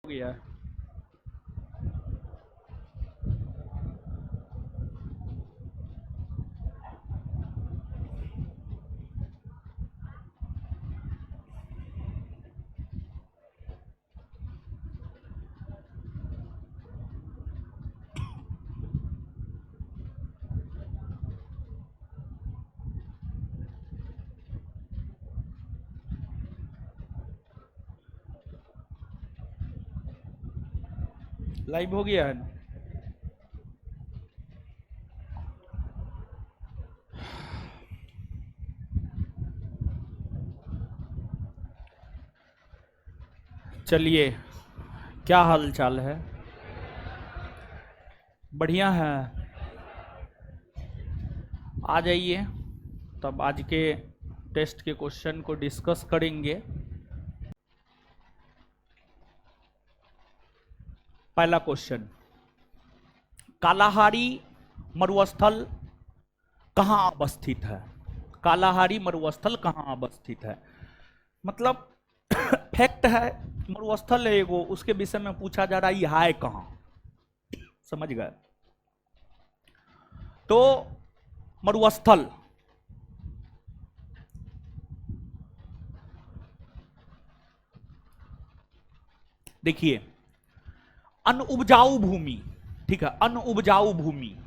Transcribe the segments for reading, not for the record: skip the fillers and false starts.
गया। लाइव हो गया है। चलिए, क्या हाल चाल है? बढ़िया है। आ जाइए, तब आज के टेस्ट के क्वेश्चन को डिस्कस करेंगे। पहला क्वेश्चन, कालाहारी मरुस्थल कहाँ अवस्थित है? कालाहारी मरुस्थल कहाँ अवस्थित है? मतलब फैक्ट है, मरुस्थल है वो, उसके विषय में पूछा जा रहा है, ये है कहाँ? समझ गए? तो मरुस्थल, देखिए, अनउपजाऊ भूमि, ठीक है, अनउपजाऊ भूमि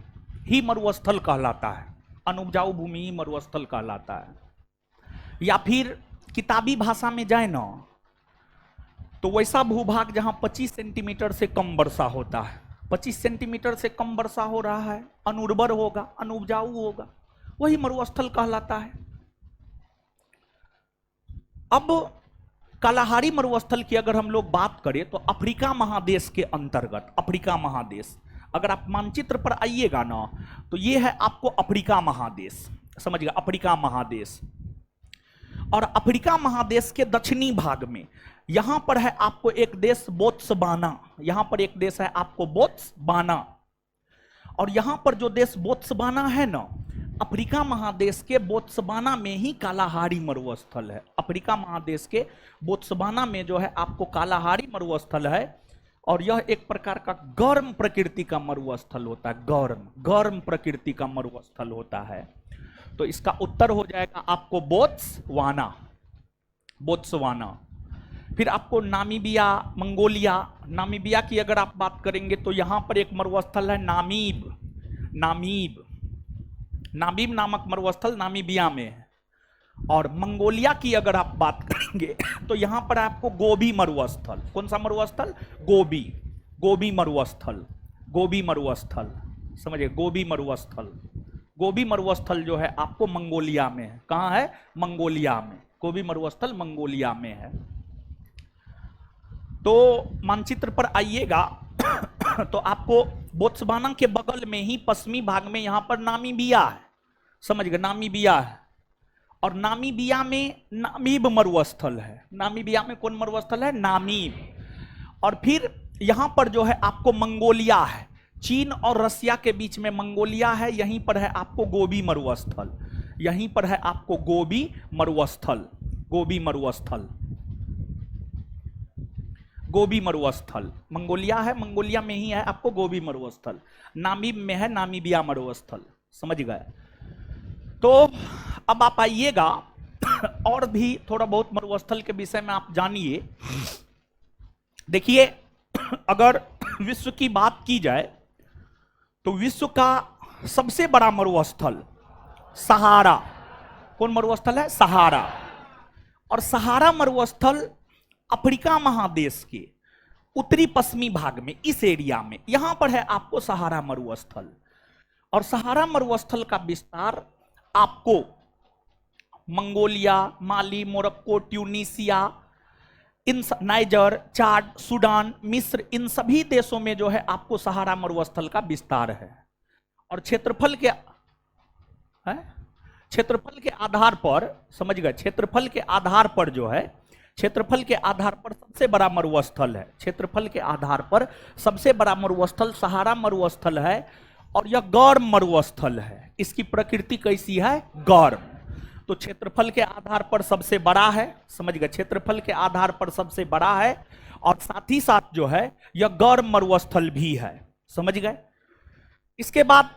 ही मरुस्थल कहलाता है। अनउपजाऊ भूमि ही मरुस्थल कहलाता है। या फिर किताबी भाषा में जाए ना, तो वैसा भूभाग जहां 25 सेंटीमीटर से कम वर्षा होता है, 25 सेंटीमीटर से कम वर्षा हो रहा है, अनुर्वर होगा, अनुपजाऊ होगा, वही मरुस्थल कहलाता है। अब कालाहारी मरुस्थल की अगर हम लोग बात करें तो अफ्रीका महादेश के अंतर्गत, अफ्रीका महादेश, अगर आप मानचित्र पर आइएगा ना, तो ये है आपको अफ्रीका महादेश, समझिएगा, अफ्रीका महादेश। और अफ्रीका महादेश के दक्षिणी भाग में यहां पर है आपको एक देश बोत्सवाना, यहां पर एक देश है आपको बोत्सवाना। और यहां पर जो देश बोत्सवाना है ना, अफ्रीका महादेश के बोत्सवाना में ही कालाहारी मरुस्थल है। अफ्रीका महादेश के बोत्सवाना में जो है आपको कालाहारी मरुस्थल है। और यह एक प्रकार का गर्म प्रकृति का मरुस्थल होता है, गर्म गर्म प्रकृति का मरुस्थल होता है। तो इसका उत्तर हो जाएगा आपको बोत्सवाना, बोत्सवाना। फिर आपको नामीबिया, मंगोलिया, नामीबिया की अगर आप बात करेंगे तो यहां पर एक मरुस्थल है नामीब, नामीब, नामीब नामक मरुस्थल नामीबिया में है। और मंगोलिया की अगर आप बात करेंगे तो यहां पर आपको गोबी मरुस्थल, कौन सा मरुस्थल? गोबी, गोबी मरुस्थल, गोबी मरुस्थल, समझिए, गोबी मरुस्थल। गोबी मरुस्थल जो है आपको मंगोलिया में है। कहां है? मंगोलिया में। गोबी मरुस्थल मंगोलिया में है। तो मानचित्र पर आइएगा तो आपको बोत्सवाना के बगल में ही पश्चिमी भाग में यहां पर नामीबिया है, समझ गए, नामीबिया है। और नामीबिया में नामीब मरुस्थल है। नामीबिया में कौन मरुस्थल है? नामीब। और फिर यहां पर जो है आपको मंगोलिया है, चीन और रसिया के बीच में मंगोलिया है, यहीं पर है आपको गोबी मरुस्थल, यहीं पर है आपको गोबी मरुस्थल, गोबी मरुस्थल, गोबी मरुस्थल। मंगोलिया है, मंगोलिया में ही है आपको गोबी मरुस्थल। नामीब में है नामीबिया मरुस्थल, समझ गए? तो अब आप आइएगा और भी थोड़ा बहुत मरुस्थल के विषय में आप जानिए। देखिए, अगर विश्व की बात की जाए तो विश्व का सबसे बड़ा मरुस्थल सहारा, कौन मरुस्थल है? सहारा। और सहारा मरुस्थल अफ्रीका महादेश के उत्तरी पश्चिमी भाग में, इस एरिया में, यहां पर है आपको सहारा मरुस्थल। और सहारा मरुस्थल का विस्तार आपको मंगोलिया, माली, मोरक्को, ट्यूनीसिया, इन नाइजर, चाड, सूडान, मिस्र, इन सभी देशों में जो है आपको सहारा मरुस्थल का विस्तार है। और क्षेत्रफल के क्षेत्रफल के आधार पर, समझ गए, क्षेत्रफल के आधार पर जो है, क्षेत्रफल के आधार पर सबसे बड़ा मरुस्थल है, क्षेत्रफल के आधार पर सबसे बड़ा मरुस्थल सहारा मरुस्थल है। और यह गर्म मरुस्थल है। इसकी प्रकृति कैसी है? गर्म। तो क्षेत्रफल के आधार पर सबसे बड़ा है, समझ गए, क्षेत्रफल के आधार पर सबसे बड़ा है। और साथ ही साथ जो है यह गौर मरुस्थल भी है। समझ गए? इसके बाद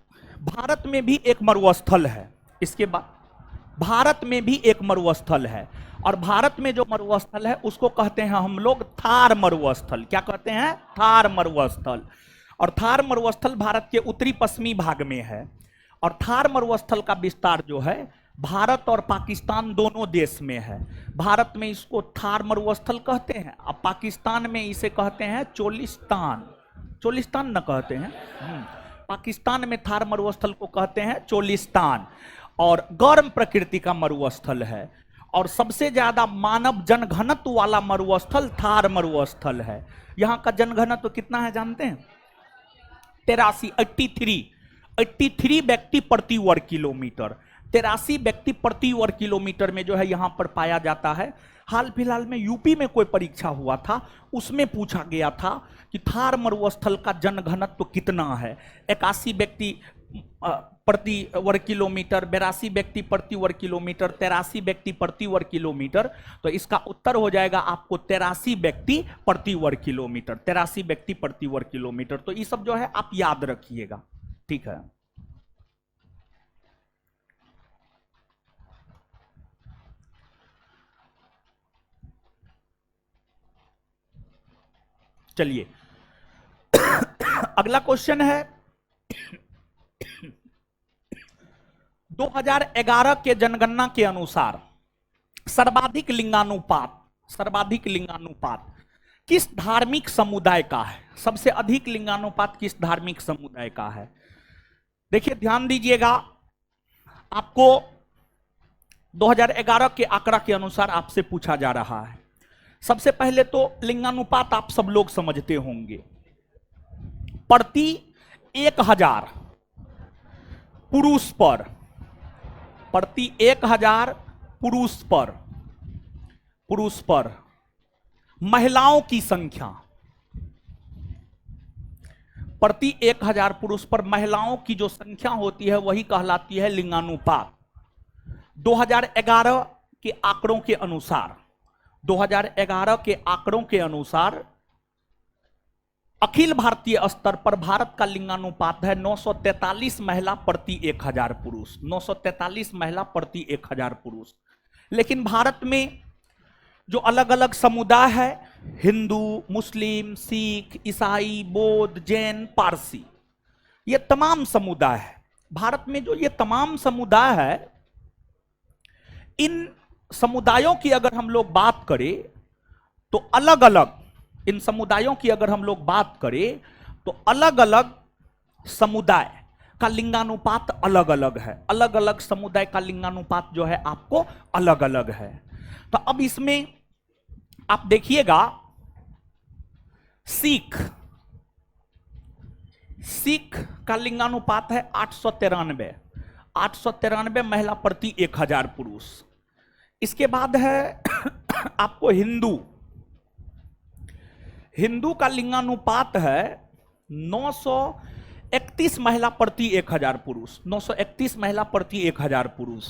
भारत में भी एक मरुस्थल है। इसके बाद भारत में भी एक मरुस्थल है, और भारत में जो मरुस्थल है उसको कहते हैं हम लोग थार मरुस्थल। क्या कहते हैं? थार मरुस्थल। और थार मरुस्थल भारत के उत्तरी पश्चिमी भाग में है। और थार मरुस्थल का विस्तार जो है भारत और पाकिस्तान दोनों देश में है। भारत में इसको थार मरुस्थल कहते हैं, और पाकिस्तान में इसे कहते हैं चोलिस्तान। चोलिस्तान न कहते हैं, पाकिस्तान में थार मरुस्थल को कहते हैं चोलिस्तान। और गर्म प्रकृति का मरुस्थल है, और सबसे ज्यादा मानव जनघनत्व वाला मरुस्थल थार मरुस्थल है। यहां का जनघनत्व कितना है जानते हैं? 83 व्यक्ति प्रति वर्ग किलोमीटर। 83 व्यक्ति प्रति वर्ग किलोमीटर में जो है यहां पर पाया जाता है। हाल फिलहाल में यूपी में कोई परीक्षा हुआ था, उसमें पूछा गया था कि थार मरुस्थल का जनघनत्व कितना है। 81 व्यक्ति प्रति वर्ग किलोमीटर, 82 व्यक्ति प्रति वर्ग किलोमीटर, 83 व्यक्ति प्रति वर्ग किलोमीटर। तो इसका उत्तर हो जाएगा आपको 83 व्यक्ति प्रति वर्ग किलोमीटर। 83 व्यक्ति प्रति वर्ग किलोमीटर। तो ये सब जो है आप याद रखिएगा, ठीक है? चलिए अगला क्वेश्चन है 2011 के जनगणना के अनुसार सर्वाधिक लिंगानुपात किस धार्मिक समुदाय का है? सबसे अधिक लिंगानुपात किस धार्मिक समुदाय का है? देखिए ध्यान दीजिएगा, आपको 2011 के आंकड़ा के अनुसार आपसे पूछा जा रहा है। सबसे पहले तो लिंगानुपात आप सब लोग समझते होंगे, प्रति 1000 पुरुष पर, प्रति 1000 पुरुष पर महिलाओं की संख्या, प्रति 1000 पुरुष पर महिलाओं की जो संख्या होती है वही कहलाती है लिंगानुपात। 2011 के आंकड़ों के अनुसार, 2011 के आंकड़ों के अनुसार अखिल भारतीय स्तर पर भारत का लिंगानुपात है 943 महिला प्रति 1000 पुरुष। 943 महिला प्रति 1000 पुरुष। लेकिन भारत में जो अलग अलग समुदाय है, हिंदू, मुस्लिम, सिख, ईसाई, बौद्ध, जैन, पारसी, ये तमाम समुदाय है। भारत में जो ये तमाम समुदाय है, इन समुदायों की अगर हम लोग बात करें तो अलग अलग, इन समुदायों की अगर हम लोग बात करें तो अलग अलग समुदाय का लिंगानुपात अलग अलग है। अलग अलग समुदाय का लिंगानुपात जो है आपको अलग अलग है। तो अब इसमें आप देखिएगा, सिख का लिंगानुपात है 893 महिला प्रति 1000 पुरुष। इसके बाद है आपको हिंदू का लिंगानुपात है 931 महिला प्रति 1000 पुरुष। 931 महिला प्रति 1000 पुरुष।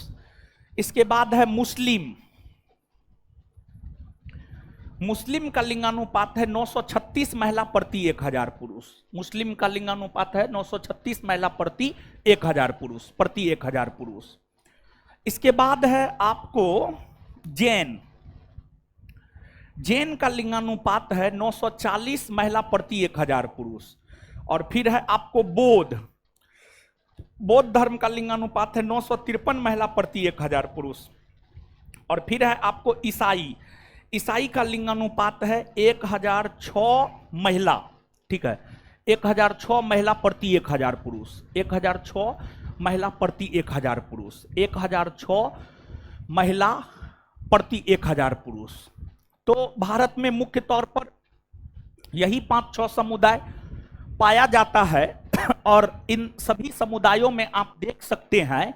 इसके बाद है मुस्लिम का लिंगानुपात है 936 महिला प्रति 1000 पुरुष। मुस्लिम का लिंगानुपात है 936 महिला प्रति 1000 पुरुष। इसके बाद है आपको जैन का लिंगानुपात है 940 महिला प्रति 1000 पुरुष। और फिर है आपको बौद्ध धर्म का लिंगानुपात है 953 महिला प्रति 1000 पुरुष। और फिर है आपको ईसाई का लिंगानुपात है 1006 महिला, ठीक है, 1006 महिला प्रति 1000 पुरुष। 1006 महिला प्रति 1000 पुरुष। 1006 महिला प्रति 1000 पुरुष। तो भारत में मुख्य तौर पर यही 5-6 समुदाय पाया जाता है। और इन सभी समुदायों में आप देख सकते हैं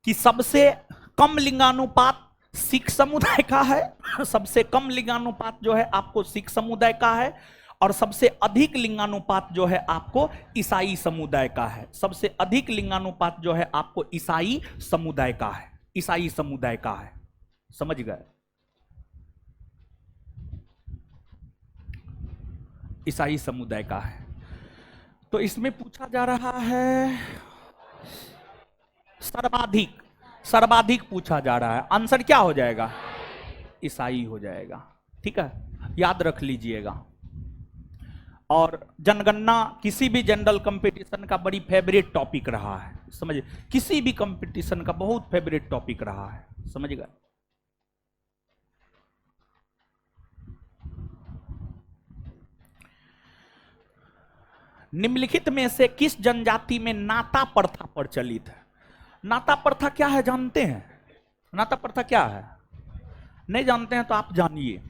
कि सबसे कम लिंगानुपात सिख समुदाय का है। सबसे कम लिंगानुपात जो है आपको सिख समुदाय का है, और सबसे अधिक लिंगानुपात जो है आपको ईसाई समुदाय का है। सबसे अधिक लिंगानुपात जो है आपको ईसाई समुदाय का है। ईसाई समुदाय का है। समझ गए? ईसाई समुदाय का है। तो इसमें पूछा जा रहा है सर्वाधिक, सर्वाधिक पूछा जा रहा है, आंसर क्या हो जाएगा? ईसाई हो जाएगा। ठीक है, याद रख लीजिएगा। और जनगणना किसी भी जनरल कंपटीशन का बड़ी फेवरेट टॉपिक रहा है, समझिए, किसी भी कंपटीशन का बहुत फेवरेट टॉपिक रहा है, समझ गए। निम्नलिखित में से किस जनजाति में नाता प्रथा प्रचलित है? नाता प्रथा क्या है जानते हैं? नाता प्रथा क्या है? नहीं जानते हैं तो आप जानिए।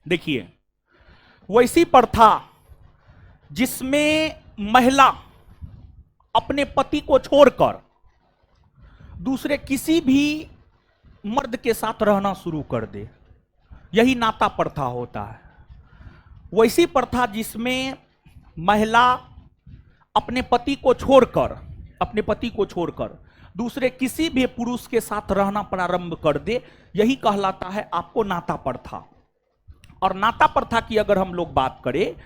देखिए, वैसी प्रथा जिसमें महिला अपने पति को छोड़कर दूसरे किसी भी मर्द के साथ रहना शुरू कर दे, यही नाता प्रथा होता है। वैसी प्रथा जिसमें महिला अपने पति को छोड़कर दूसरे किसी भी पुरुष के साथ रहना प्रारंभ कर दे, यही कहलाता है आपको नाता प्रथा। और नाता प्रथा की अगर हम लोग बात करें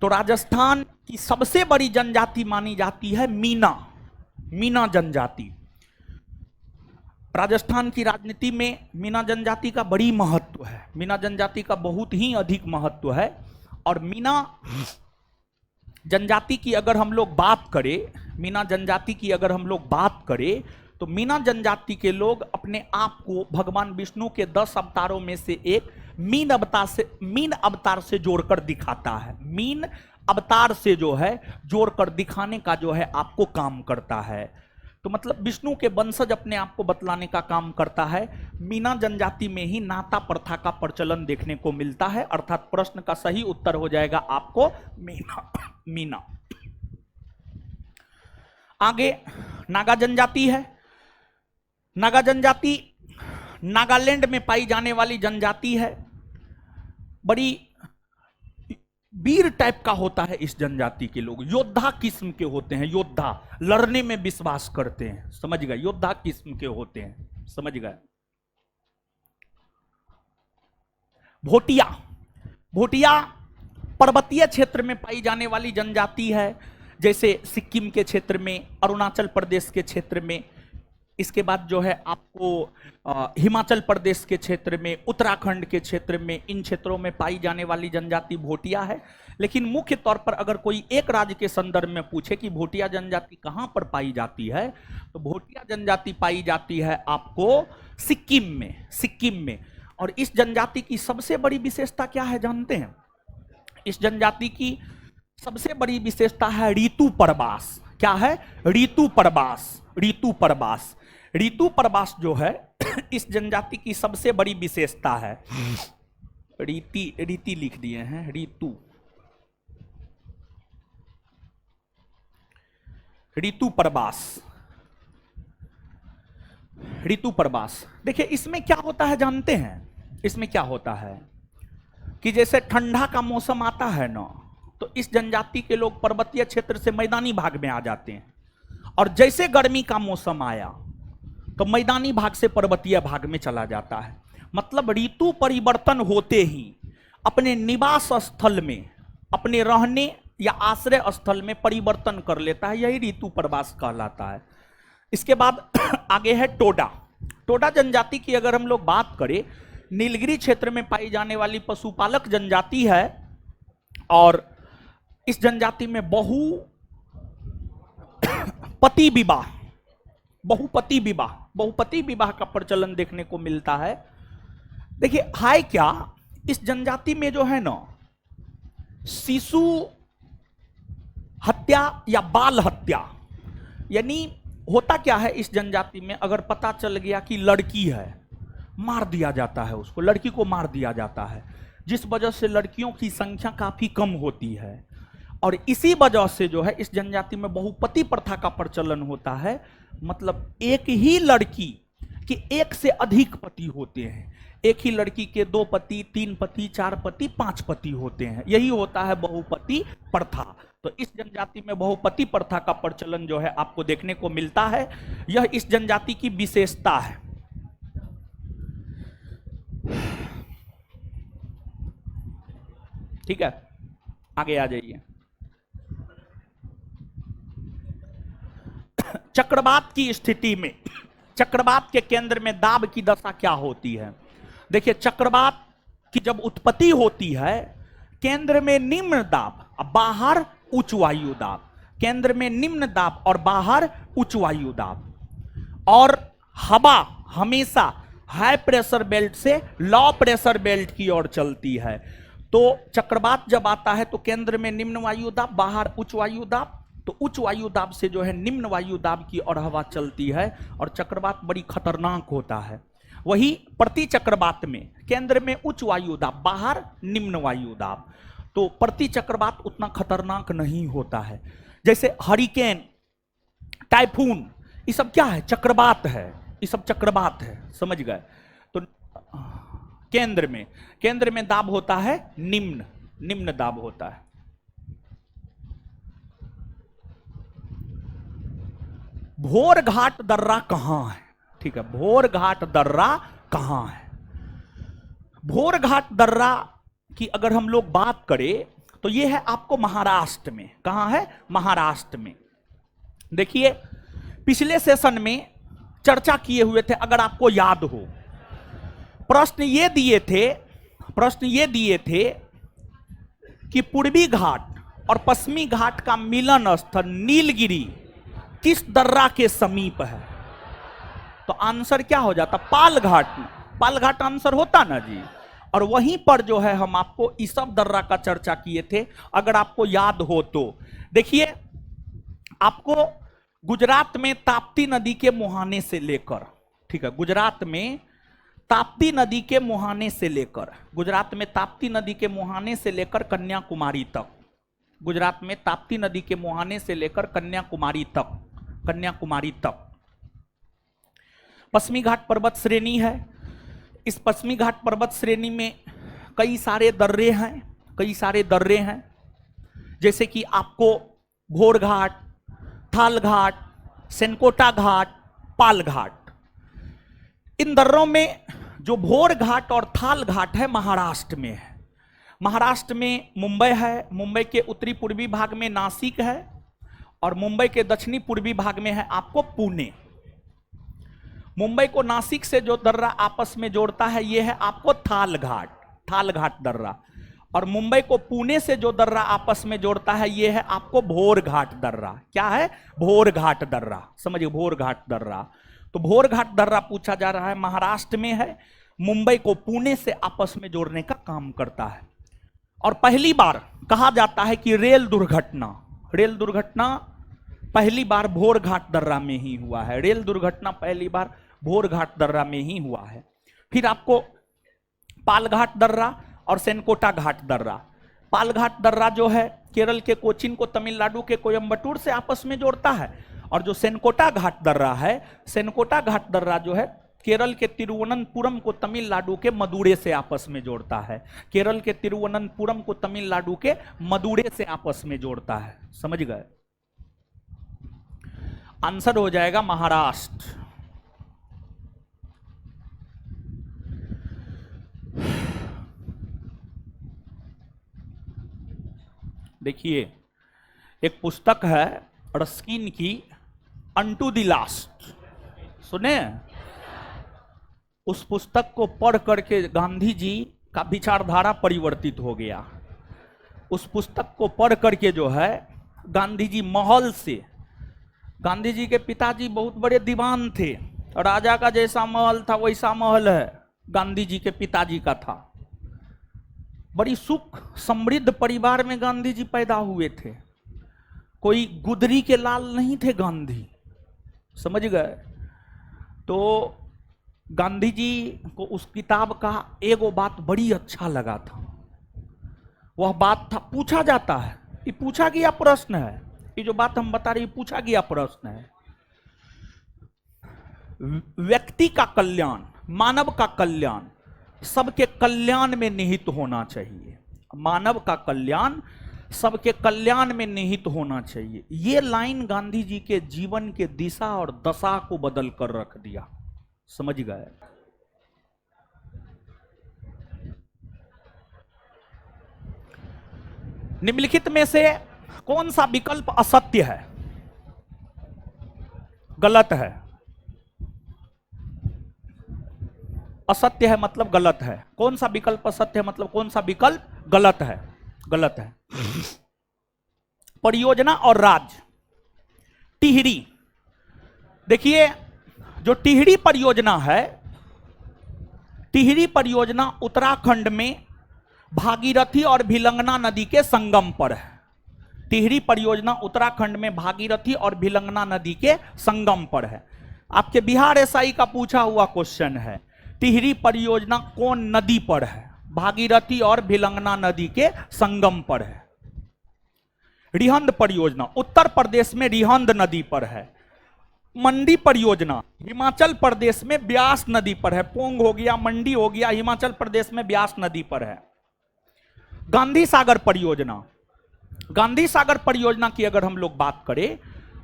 तो राजस्थान की सबसे बड़ी जनजाति मानी जाती है मीना, मीना जनजाति। राजस्थान की राजनीति में मीना जनजाति का बड़ी महत्व है, मीना जनजाति का बहुत ही अधिक महत्व है। और मीना जनजाति की अगर हम लोग बात करें, मीना जनजाति की अगर हम लोग बात करें तो मीना जनजाति के लोग अपने आप को भगवान विष्णु के 10 अवतारों में से एक मीन अवतार से जोड़कर दिखाता है। मीन अवतार से जो है जोड़कर दिखाने का जो है आपको काम करता है। तो मतलब विष्णु के वंशज अपने आप को बतलाने का काम करता है। मीना जनजाति में ही नाता प्रथा का प्रचलन देखने को मिलता है, अर्थात प्रश्न का सही उत्तर हो जाएगा आपको मीना, मीना। आगे नागा जनजाति है। नागा जनजाति नागालैंड में पाई जाने वाली जनजाति है। बड़ी वीर टाइप का होता है इस जनजाति के लोग, योद्धा किस्म के होते हैं, योद्धा, लड़ने में विश्वास करते हैं, समझ गए, योद्धा किस्म के होते हैं, समझ गए। भोटिया, भोटिया पर्वतीय क्षेत्र में पाई जाने वाली जनजाति है, जैसे सिक्किम के क्षेत्र में, अरुणाचल प्रदेश के क्षेत्र में, इसके बाद जो है आपको हिमाचल प्रदेश के क्षेत्र में, उत्तराखंड के क्षेत्र में, इन क्षेत्रों में पाई जाने वाली जनजाति भोटिया है। लेकिन मुख्य तौर पर अगर कोई एक राज्य के संदर्भ में पूछे कि भोटिया जनजाति कहाँ पर पाई जाती है, तो भोटिया जनजाति पाई जाती है आपको सिक्किम में, सिक्किम में। और इस जनजाति की सबसे बड़ी विशेषता क्या है जानते हैं? इस जनजाति की सबसे बड़ी विशेषता है ऋतु प्रवास। क्या है? ऋतु प्रवास, ऋतु प्रवास। ऋतु प्रवास जो है इस जनजाति की सबसे बड़ी विशेषता है। रीति लिख दिए हैं, ऋतु, ऋतु प्रवास, ऋतु प्रवास। देखिए इसमें क्या होता है जानते हैं? इसमें क्या होता है कि जैसे ठंडा का मौसम आता है ना, तो इस जनजाति के लोग पर्वतीय क्षेत्र से मैदानी भाग में आ जाते हैं, और जैसे गर्मी का मौसम आया तो मैदानी भाग से पर्वतीय भाग में चला जाता है। मतलब ऋतु परिवर्तन होते ही अपने निवास स्थल में, अपने रहने या आश्रय स्थल में परिवर्तन कर लेता है, यही ऋतु प्रवास कहलाता है। इसके बाद आगे है टोडा। टोडा जनजाति की अगर हम लोग बात करें, नीलगिरी क्षेत्र में पाई जाने वाली पशुपालक जनजाति है, और इस जनजाति में बहुपति विवाह का प्रचलन देखने को मिलता है। देखिए हाय क्या, इस जनजाति में जो है ना शिशु हत्या या बाल हत्या, यानी होता क्या है इस जनजाति में, अगर पता चल गया कि लड़की है, मार दिया जाता है उसको, लड़की को मार दिया जाता है, जिस वजह से लड़कियों की संख्या काफी कम होती है। और इसी वजह से जो है इस जनजाति में बहुपति प्रथा का प्रचलन होता है। मतलब एक ही लड़की के एक से अधिक पति होते हैं, एक ही लड़की के 2 पति, 3 पति, 4 पति, 5 पति होते हैं, यही होता है बहुपति प्रथा। तो इस जनजाति में बहुपति प्रथा का प्रचलन जो है आपको देखने को मिलता है, यह इस जनजाति की विशेषता है। ठीक है, आगे आ जाइए। चक्रवात की स्थिति में, चक्रवात के केंद्र में दाब की दशा क्या होती है? देखिए, चक्रवात की जब उत्पत्ति होती है, केंद्र में निम्न दाब, बाहर उच्च वायु दाब, केंद्र में निम्न दाब और बाहर उच्च वायु दाब, और हवा हमेशा हाई प्रेशर बेल्ट से लो प्रेशर बेल्ट की ओर चलती है। तो चक्रवात जब आता है तो केंद्र में निम्न वायु दाब, बाहर उच्च वायु दाब, तो उच्च वायु दाब से जो है निम्न वायु दाब की ओर हवा चलती है और चक्रवात बड़ी खतरनाक होता है। वही प्रति चक्रवात में केंद्र में उच्च वायु दाब, बाहर निम्न वायु दाब, तो प्रति चक्रवात उतना खतरनाक नहीं होता है। जैसे हरिकेन, टाइफून, ये सब क्या है? चक्रवात है, ये सब चक्रवात है, समझ गए? तो केंद्र में दाब होता है निम्न, निम्न दाब होता है। भोर घाट दर्रा कहां है? ठीक है, भोर घाट दर्रा कहां है? भोर घाट दर्रा की अगर हम लोग बात करें तो यह है आपको महाराष्ट्र में। कहां है? महाराष्ट्र में। देखिए, पिछले सेशन में चर्चा किए हुए थे, अगर आपको याद हो, प्रश्न ये दिए थे कि पूर्वी घाट और पश्चिमी घाट का मिलन स्थल नीलगिरी किस दर्रा के समीप है? तो आंसर क्या हो जाता? पालघाट। पालघाट आंसर होता ना जी। और वहीं पर जो है हम आपको ईसब दर्रा का चर्चा किए थे, अगर आपको याद हो तो। देखिए, आपको गुजरात में ताप्ती नदी के मुहाने से लेकर, ठीक है, गुजरात में ताप्ती नदी के मुहाने से लेकर, गुजरात में ताप्ती नदी के मुहाने से लेकर कन्याकुमारी तक, गुजरात में ताप्ती नदी के मुहाने से लेकर कन्याकुमारी तक पश्चिमी घाट पर्वत श्रेणी है। इस पश्चिमी घाट पर्वत श्रेणी में कई सारे दर्रे हैं, जैसे कि आपको भोर घाट, थाल घाट, सेनकोटा घाट, पाल घाट। इन दर्रों में जो भोर घाट और थाल घाट है महाराष्ट्र में है। महाराष्ट्र में मुंबई है, मुंबई के उत्तरी पूर्वी भाग में नासिक है, और मुंबई के दक्षिणी पूर्वी भाग में है आपको पुणे। मुंबई को नासिक से जो दर्रा आपस में जोड़ता है यह है आपको थाल घाट दर्रा, और मुंबई को पुणे से जो दर्रा आपस में जोड़ता है यह है आपको भोर घाट दर्रा। क्या है? भोर घाट दर्रा, समझिए, भोर घाट दर्रा। तो भोर घाट दर्रा पूछा जा रहा है, महाराष्ट्र में है, मुंबई को पुणे से आपस में जोड़ने का काम करता है। और पहली बार कहा जाता है कि रेल दुर्घटना पहली बार भोर घाट दर्रा में ही हुआ है। रेल दुर्घटना पहली बार भोर घाट दर्रा में ही हुआ है। फिर आपको पालघाट दर्रा और सेनकोटा घाट दर्रा। पालघाट दर्रा जो है केरल के कोचीन को तमिलनाडु के कोयम्बटूर से आपस में जोड़ता है, और जो सेनकोटा घाट दर्रा है, सेनकोटा घाट दर्रा जो है केरल के तिरुवनंतपुरम को तमिलनाडु के मदुरै से आपस में जोड़ता है। केरल के तिरुवनंतपुरम को तमिलनाडु के मदुरै से आपस में जोड़ता है, समझ गए? आंसर हो जाएगा महाराष्ट्र। देखिए, एक पुस्तक है रस्किन की, अनटू द लास्ट, सुने? उस पुस्तक को पढ़ करके गांधी जी का विचारधारा परिवर्तित हो गया। उस पुस्तक को पढ़ करके जो है गांधी जी महल से, गांधी जी के पिताजी बहुत बड़े दीवान थे, राजा का जैसा महल था वैसा महल है गांधी जी के पिताजी का था। बड़ी सुख समृद्ध परिवार में गांधी जी पैदा हुए थे। कोई गुदरी के लाल नहीं थे गांधी, समझ गए? तो गांधी जी को उस किताब का एगो बात बड़ी अच्छा लगा था। वह बात था, पूछा जाता है, ये पूछा गया प्रश्न है, ये जो बात हम बता रहे हैं पूछा गया प्रश्न है। व्यक्ति का कल्याण, मानव का कल्याण सबके कल्याण में निहित होना चाहिए। मानव का कल्याण सबके कल्याण में निहित होना चाहिए। ये लाइन गांधी जी के जीवन के दिशा और दशा को बदल कर रख दिया, समझ गए? निम्नलिखित में से कौन सा विकल्प असत्य है? गलत है। असत्य है मतलब गलत है। कौन सा विकल्प असत्य है मतलब कौन सा विकल्प गलत है? गलत है। परियोजना और राज्य। टिहरी, देखिए जो टिहरी परियोजना है, टिहरी परियोजना उत्तराखंड में भागीरथी और भिलंगना नदी के संगम पर है। टिहरी परियोजना उत्तराखंड में भागीरथी और भिलंगना नदी के संगम पर है। आपके बिहार एसआई का पूछा हुआ क्वेश्चन है, टिहरी परियोजना कौन नदी पर है? भागीरथी और भिलंगना नदी के संगम पर है। रिहंद परियोजना उत्तर प्रदेश में रिहंद नदी पर है। मंडी परियोजना हिमाचल प्रदेश में ब्यास नदी पर है। पोंग हो गया, मंडी हो गया, हिमाचल प्रदेश में ब्यास नदी पर है। गांधी सागर परियोजना, गांधी सागर परियोजना की अगर हम लोग बात करें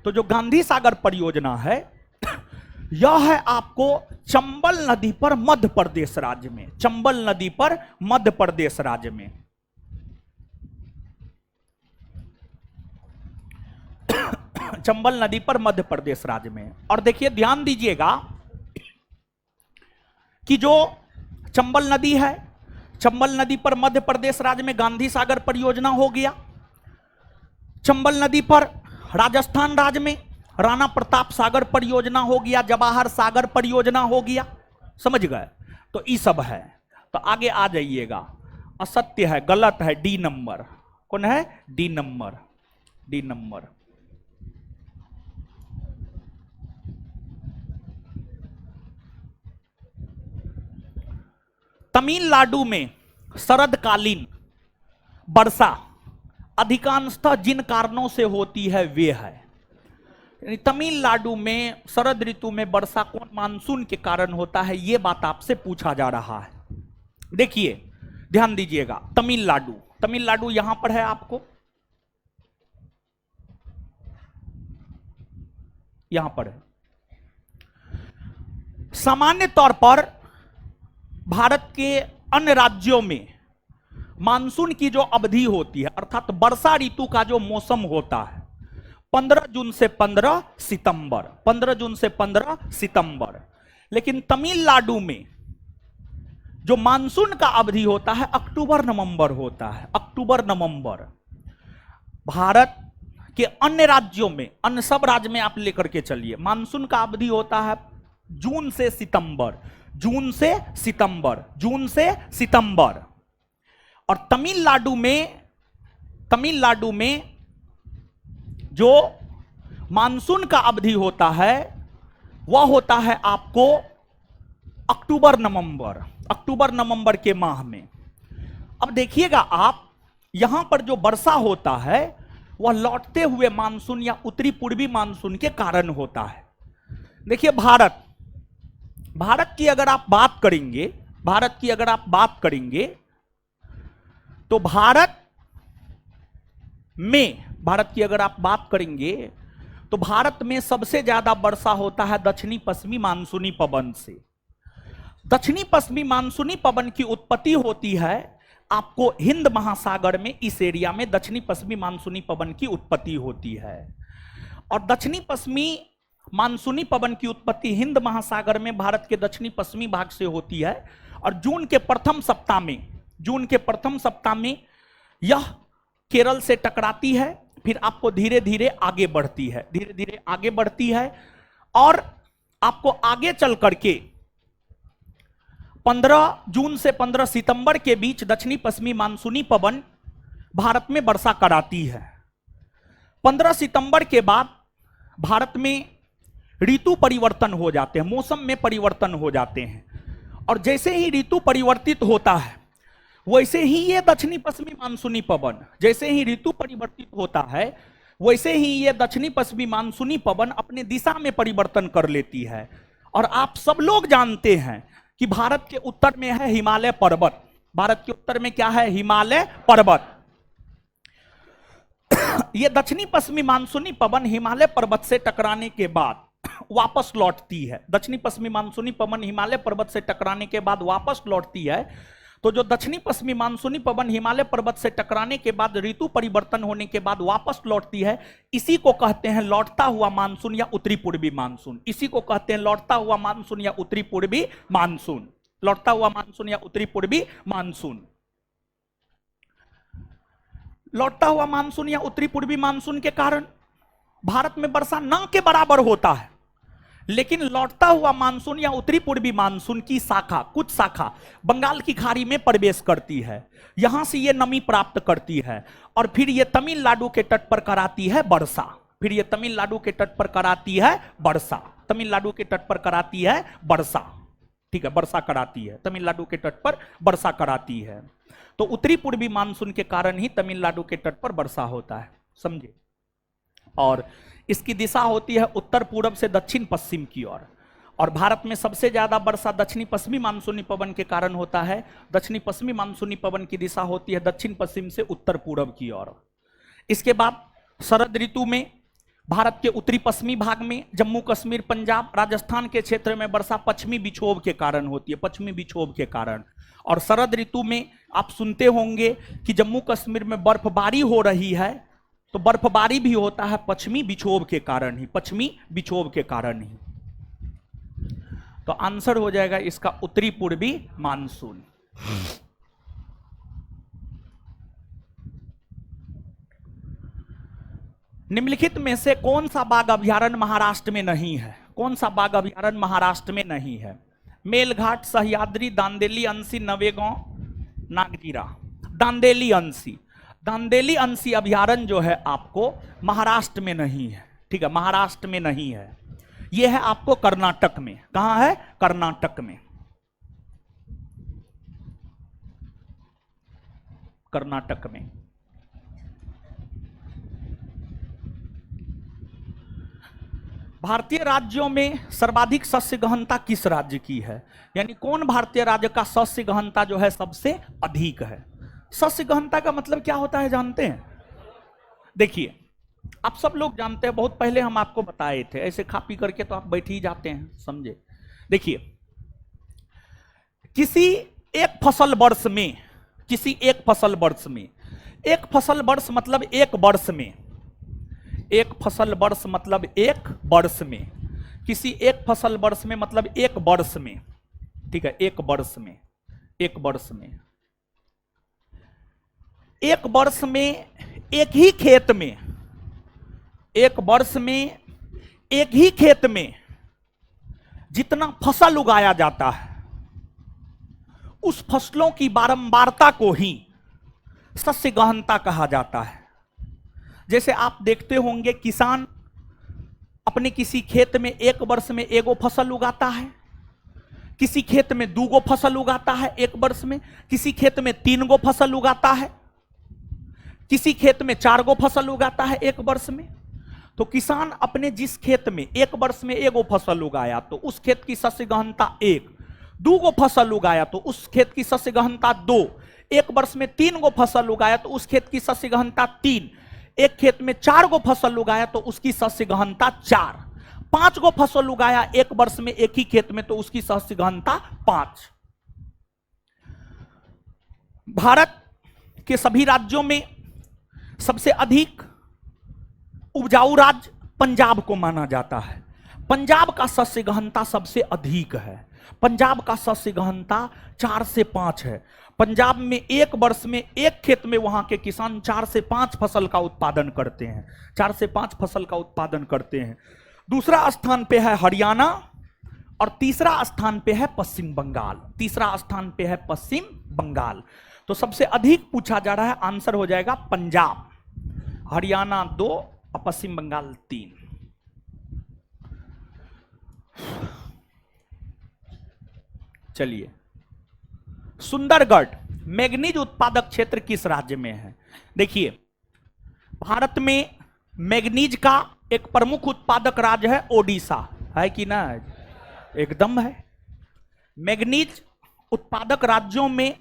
तो जो गांधी सागर परियोजना है यह है आपको चंबल नदी पर मध्य प्रदेश राज्य में। चंबल नदी पर मध्य प्रदेश राज्य में। चंबल नदी पर मध्य प्रदेश राज्य में। और देखिए ध्यान दीजिएगा कि जो चंबल नदी है, चंबल नदी पर मध्य प्रदेश राज्य में गांधी सागर परियोजना हो गया। चंबल नदी पर राजस्थान राज्य में राणा प्रताप सागर परियोजना हो गया, जवाहर सागर परियोजना हो गया। समझ गए? तो ये सब है। तो आगे आ जाइएगा। असत्य है, गलत है, डी नंबर। कौन है? D number. D number. Tamil Nadu में शरदकालीन वर्षा अधिकांशतः जिन कारणों से होती है वे है। तमिलनाडु में शरद ऋतु में वर्षा कौन मानसून के कारण होता है, यह बात आपसे पूछा जा रहा है। देखिए ध्यान दीजिएगा, तमिलनाडु, तमिलनाडु यहां पर है आपको, यहां पर है। सामान्य तौर पर भारत के अन्य राज्यों में मानसून की जो अवधि होती है अर्थात वर्षा ऋतु का जो मौसम होता है 15 जून से 15 सितंबर, 15 जून से 15 सितंबर। लेकिन तमिलनाडु में जो मानसून का अवधि होता है अक्टूबर नवंबर होता है। अक्टूबर नवंबर। भारत के अन्य राज्यों में, अन्य सब राज्य में आप लेकर के चलिए, मानसून का अवधि होता है जून से सितंबर, जून से सितंबर, जून से सितंबर। और तमिलनाडु में जो मानसून का अवधि होता है वह होता है आपको अक्टूबर नवंबर, अक्टूबर नवंबर के माह में। अब देखिएगा आप, यहां पर जो वर्षा होता है वह लौटते हुए मानसून या उत्तरी पूर्वी मानसून के कारण होता है। देखिए भारत की अगर आप बात करेंगे, भारत की अगर आप बात करेंगे तो भारत की अगर आप बात करेंगे तो भारत में सबसे ज्यादा वर्षा होता है दक्षिणी पश्चिमी मानसूनी पवन से। दक्षिणी पश्चिमी मानसूनी पवन की उत्पत्ति होती है आपको हिंद महासागर में। इस एरिया में दक्षिणी पश्चिमी मानसूनी पवन की उत्पत्ति होती है। और दक्षिणी पश्चिमी मानसूनी पवन की उत्पत्ति हिंद महासागर में भारत के दक्षिणी पश्चिमी भाग से होती है। और जून के प्रथम सप्ताह में यह केरल से टकराती है, फिर आपको धीरे धीरे आगे बढ़ती है, धीरे धीरे आगे बढ़ती है। और आपको आगे चल करके 15 जून से 15 सितंबर के बीच दक्षिणी पश्चिमी मानसूनी पवन भारत में वर्षा कराती है। 15 सितंबर के बाद भारत में ऋतु परिवर्तन हो जाते हैं, मौसम में परिवर्तन हो जाते हैं। और जैसे ही ऋतु परिवर्तित होता है वैसे ही ये दक्षिणी पश्चिमी मानसूनी पवन, जैसे ही ऋतु परिवर्तित होता है वैसे ही ये दक्षिणी पश्चिमी मानसूनी पवन अपने दिशा में परिवर्तन कर लेती है। और आप सब लोग जानते हैं कि भारत के उत्तर में है हिमालय पर्वत। भारत के उत्तर में क्या है? हिमालय पर्वत। ये दक्षिणी पश्चिमी मानसूनी पवन हिमालय पर्वत से टकराने के बाद वापस लौटती है। दक्षिणी पश्चिमी मानसूनी पवन हिमालय पर्वत से टकराने के बाद वापस लौटती है। तो जो दक्षिणी पश्चिमी मानसूनी पवन हिमालय पर्वत से टकराने के बाद ऋतु परिवर्तन होने के बाद वापस लौटती है, इसी को कहते हैं लौटता हुआ मानसून या उत्तरी पूर्वी मानसून। इसी को कहते हैं लौटता हुआ मानसून या उत्तरी पूर्वी मानसून। लौटता हुआ मानसून या उत्तरी पूर्वी मानसून। लौटता हुआ मानसून या उत्तरी पूर्वी मानसून के कारण भारत में वर्षा न के बराबर होता है, लेकिन लौटता हुआ मानसून या उत्तरी पूर्वी मानसून की शाखा, कुछ शाखा बंगाल की खाड़ी में प्रवेश करती है, यहां से ये नमी प्राप्त करती है और फिर ये तमिलनाडु के तट पर कराती है वर्षा। फिर ये तमिलनाडु के तट पर कराती है वर्षा। तमिलनाडु के तट पर कराती है वर्षा, ठीक है, वर्षा कराती है, तमिलनाडु के तट पर वर्षा कराती है। तो उत्तरी पूर्वी मानसून के कारण ही तमिलनाडु के तट पर वर्षा होता है, समझे। और इसकी दिशा होती है उत्तर पूर्व से दक्षिण पश्चिम की ओर, और भारत में सबसे ज्यादा वर्षा दक्षिणी पश्चिमी मानसूनी पवन के कारण होता है। दक्षिणी पश्चिमी मानसूनी पवन की दिशा होती है दक्षिण पश्चिम से उत्तर पूर्व की ओर। इसके बाद शरद ऋतु में भारत के उत्तरी पश्चिमी भाग में जम्मू कश्मीर, पंजाब, राजस्थान के क्षेत्र में वर्षा पश्चिमी विक्षोभ के कारण होती है, पश्चिमी विक्षोभ के कारण। और शरद ऋतु में आप सुनते होंगे कि जम्मू कश्मीर में बर्फबारी हो रही है, तो बर्फबारी भी होता है पश्चिमी विक्षोभ के कारण ही, पश्चिमी विक्षोभ के कारण ही। तो आंसर हो जाएगा इसका उत्तरी पूर्वी मानसून। निम्नलिखित में से कौन सा बाघ अभयारण्य महाराष्ट्र में नहीं है? कौन सा बाघ अभयारण्य महाराष्ट्र में नहीं है? मेलघाट, सह्याद्री, दांदेली, अंसी, नवेगांव, नागजीरा। दांदेली अंसी, दांदेली अंसी अभयारण्य जो है आपको महाराष्ट्र में नहीं है, ठीक है, महाराष्ट्र में नहीं है। यह है आपको कर्नाटक में। कहां है? कर्नाटक में। कर्नाटक में। भारतीय राज्यों में सर्वाधिक सस्य गहनता किस राज्य की है? यानी कौन भारतीय राज्य का सस्य गहनता जो है सबसे अधिक है? सस्य गहनता का मतलब क्या होता है जानते हैं? देखिए, आप सब लोग जानते हैं, बहुत पहले हम आपको बताए थे, ऐसे खा पी करके तो आप बैठ ही जाते हैं, समझे। देखिए, किसी एक फसल वर्ष में, किसी एक फसल वर्ष में, एक फसल वर्ष मतलब एक वर्ष में, एक फसल वर्ष मतलब एक वर्ष में, किसी एक फसल वर्ष में मतलब एक वर्ष में, ठीक है, एक वर्ष में, एक वर्ष में, एक वर्ष में एक ही खेत में, एक वर्ष में एक ही खेत में जितना फसल उगाया जाता है, उस फसलों की बारंबारता को ही सस्य गहनता कहा जाता है। जैसे आप देखते होंगे, किसान अपने किसी खेत में एक वर्ष में एगो फसल उगाता है, किसी खेत में दूगो फसल उगाता है एक वर्ष में, किसी खेत में तीन गो फसल उगाता है, किसी खेत में चार गो फसल उगाता है एक वर्ष में। तो किसान अपने जिस खेत में एक वर्ष में एगो फसल उगाया तो उस खेत की सस्य गहनता एक, दूगो फसल उगाया तो उस खेत की सस्य गहनता दो, एक वर्ष में तीन गो फसल उगाया तो उस खेत की सस्य गहनता तीन, एक खेत में चार गो फसल उगाया तो उसकी सस्य गहनता चार, पांच गो फसल उगाया एक वर्ष में एक ही खेत में तो उसकी सस्य गहनता पांच। भारत के सभी राज्यों में सबसे अधिक उपजाऊ राज्य पंजाब को माना जाता है। पंजाब का सस्य गहनता सबसे अधिक है। पंजाब का सस्य गहनता 4 से 5 है। पंजाब में एक वर्ष में एक खेत में वहां के किसान 4 से 5 फसल का उत्पादन करते हैं, 4 से 5 फसल का उत्पादन करते हैं। दूसरा स्थान पे है हरियाणा और तीसरा स्थान पे है पश्चिम बंगाल। तीसरा स्थान पे है पश्चिम बंगाल। तो सबसे अधिक पूछा जा रहा है, आंसर हो जाएगा पंजाब, हरियाणा 2 और पश्चिम बंगाल 3। चलिए, सुंदरगढ़ मैग्नीज उत्पादक क्षेत्र किस राज्य में है? देखिए, भारत में मैग्नीज का एक प्रमुख उत्पादक राज्य है ओडिशा, है कि ना? एकदम है। मैग्नीज उत्पादक राज्यों में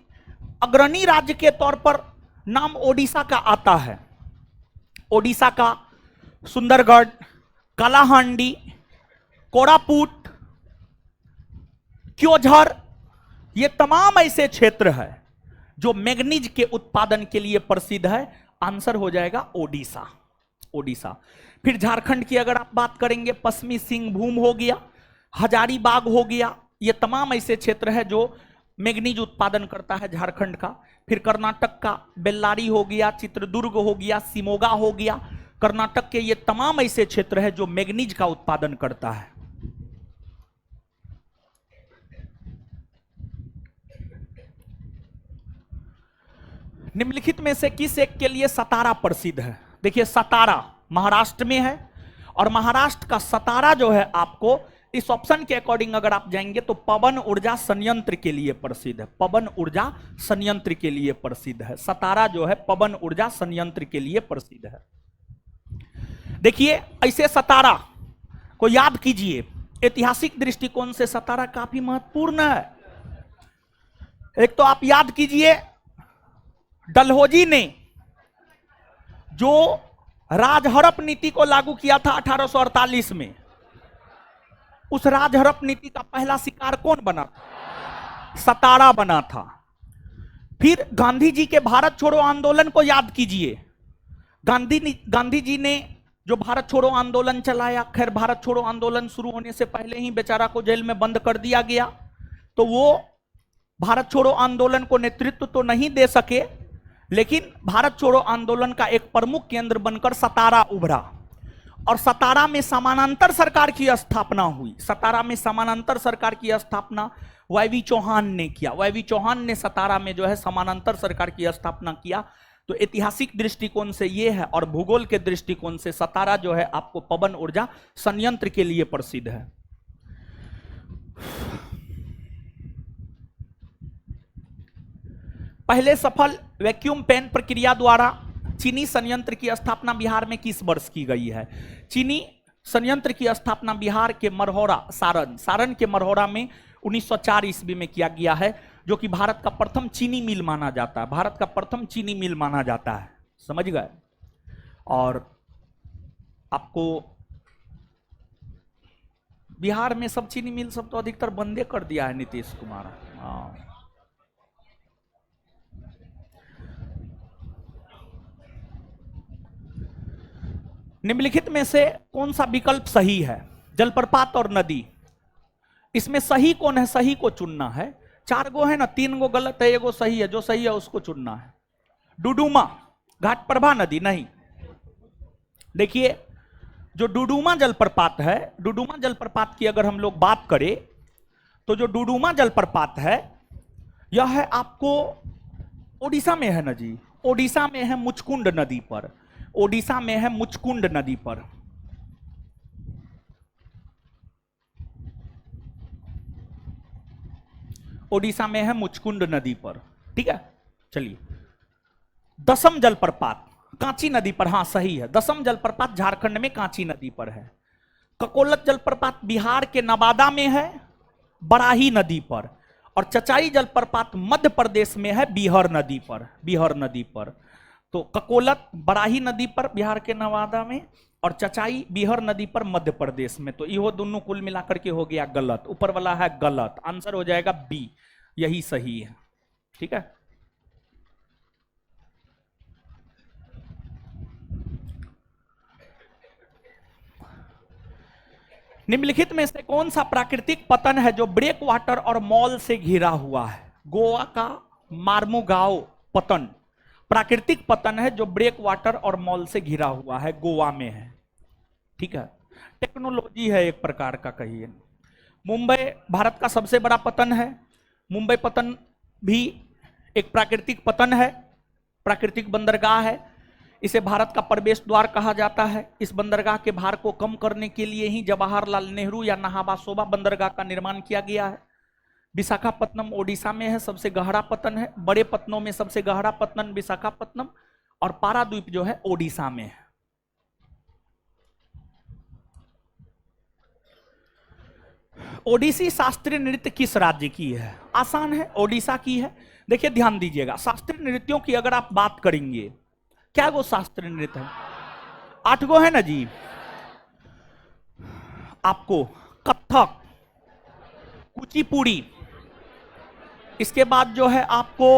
अग्रणी राज्य के तौर पर नाम ओडिशा का आता है। ओडिशा का सुंदरगढ़, कालाहांडी, कोरापुट, क्योंझर, ये तमाम ऐसे क्षेत्र है, जो मैग्नीज के उत्पादन के लिए प्रसिद्ध है? आंसर हो जाएगा ओडिशा। ओडिशा। फिर झारखंड की अगर आप बात करेंगे, पश्चिमी सिंहभूम हो गया, हजारीबाग हो गया, ये तमाम ऐसे क्षेत्र है जो मैग्नीज उत्पादन करता है झारखंड का। फिर कर्नाटक का बेल्लारी हो गया, चित्रदुर्ग हो गया, शिमोगा हो गया, कर्नाटक के ये तमाम ऐसे क्षेत्र है जो मैग्नीज का उत्पादन करता है। निम्नलिखित में से किस एक के लिए सतारा प्रसिद्ध है? देखिए सतारा महाराष्ट्र में है, और महाराष्ट्र का सतारा जो है आपको इस ऑप्शन के अकॉर्डिंग अगर आप जाएंगे तो पवन ऊर्जा संयंत्र के लिए प्रसिद्ध है। पवन ऊर्जा संयंत्र के लिए प्रसिद्ध है सतारा, जो है पवन ऊर्जा संयंत्र के लिए प्रसिद्ध है। देखिए ऐसे सतारा को याद कीजिए, ऐतिहासिक दृष्टिकोण से सतारा काफी महत्वपूर्ण है। एक तो आप याद कीजिए, डलहौजी ने जो राजहड़प नीति को लागू किया था 1848 में, उस राजहड़प नीति का पहला शिकार कौन बना? सतारा बना था। फिर गांधी जी के भारत छोड़ो आंदोलन को याद कीजिए। गांधी जी ने जो भारत छोड़ो आंदोलन चलाया, खैर भारत छोड़ो आंदोलन शुरू होने से पहले ही बेचारा को जेल में बंद कर दिया गया, तो वो भारत छोड़ो आंदोलन को नेतृत्व तो नहीं दे सके, लेकिन भारत छोड़ो आंदोलन का एक प्रमुख केंद्र बनकर सतारा उभरा, और सतारा में समानांतर सरकार की स्थापना हुई। सतारा में समानांतर सरकार की स्थापना वाईवी चौहान ने किया। वाईवी चौहान ने सतारा में जो है समानांतर सरकार की स्थापना किया। तो ऐतिहासिक दृष्टिकोण से यह है, और भूगोल के दृष्टिकोण से सतारा जो है आपको पवन ऊर्जा संयंत्र के लिए प्रसिद्ध है। पहले सफल वैक्यूम पेन प्रक्रिया द्वारा चीनी संयंत्र की स्थापना बिहार में किस वर्ष की गई है? चीनी संयंत्र की स्थापना बिहार के मरहौरा, सारण के मरहौरा में 1904 ईस्वी में किया गया है, जो कि भारत का प्रथम चीनी मिल माना जाता है। भारत का प्रथम चीनी मिल माना जाता है, समझ गए? और आपको बिहार में सब चीनी मिल सब तो अधिकतर बंदे कर दिया है नीतीश कुमार। हाँ, निम्नलिखित में से कौन सा विकल्प सही है? जलप्रपात और नदी, इसमें सही कौन है? सही को चुनना है। 4 गो है ना, 3 गो गलत है, 1 गो सही है। जो सही है उसको चुनना है। डुडुमा घाटप्रभा नदी नहीं। देखिए जो डुडुमा जलप्रपात है, डुडुमा जलप्रपात की अगर हम लोग बात करें तो जो डुडुमा जलप्रपात है यह है आपको ओडिशा में है ना जी। ओडिशा में है मुचकुंड नदी पर। ओडिशा में है मुचकुंड नदी पर। ओडिशा में है मुचकुंड नदी पर, ठीक है। चलिए, दसम जलप्रपात कांची नदी पर, हां सही है। दसम जलप्रपात झारखंड में कांची नदी पर है। ककोलत जलप्रपात बिहार के नवादा में है, बराही नदी पर। और चचाई जलप्रपात मध्य प्रदेश में है, बिहर नदी पर। बिहर नदी पर। तो ककोलत बराही नदी पर बिहार के नवादा में, और चचाई बिहर नदी पर मध्य प्रदेश में। तो यो दोनों कुल मिलाकर के हो गया गलत। ऊपर वाला है गलत, आंसर हो जाएगा बी, यही सही है, ठीक है। निम्नलिखित में से कौन सा प्राकृतिक पतन है जो ब्रेक वाटर और मॉल से घिरा हुआ है? गोवा का मार्मुगाओ पतन प्राकृतिक पतन है जो ब्रेक वाटर और मॉल से घिरा हुआ है, गोवा में है, ठीक है। टेक्नोलॉजी है एक प्रकार का, कहिए। मुंबई भारत का सबसे बड़ा पतन है। मुंबई पतन भी एक प्राकृतिक पतन है, प्राकृतिक बंदरगाह है। इसे भारत का प्रवेश द्वार कहा जाता है। इस बंदरगाह के भार को कम करने के लिए ही जवाहरलाल नेहरू या नाहरलागुड़ा बंदरगाह का निर्माण किया गया है। विशाखापत्तनम ओडिशा में है, सबसे गहरा पतन है। बड़े पतनों में सबसे गहरा पतन विशाखापत्तनम, और पाराद्वीप जो है ओडिशा में है। ओडिसी शास्त्रीय नृत्य किस राज्य की है? आसान है, ओडिशा की है। देखिए ध्यान दीजिएगा, शास्त्रीय नृत्यों की अगर आप बात करेंगे, क्या वो शास्त्रीय नृत्य है? 8 गो है ना जी। आपको कथक, कुचिपुड़ी, इसके बाद जो है आपको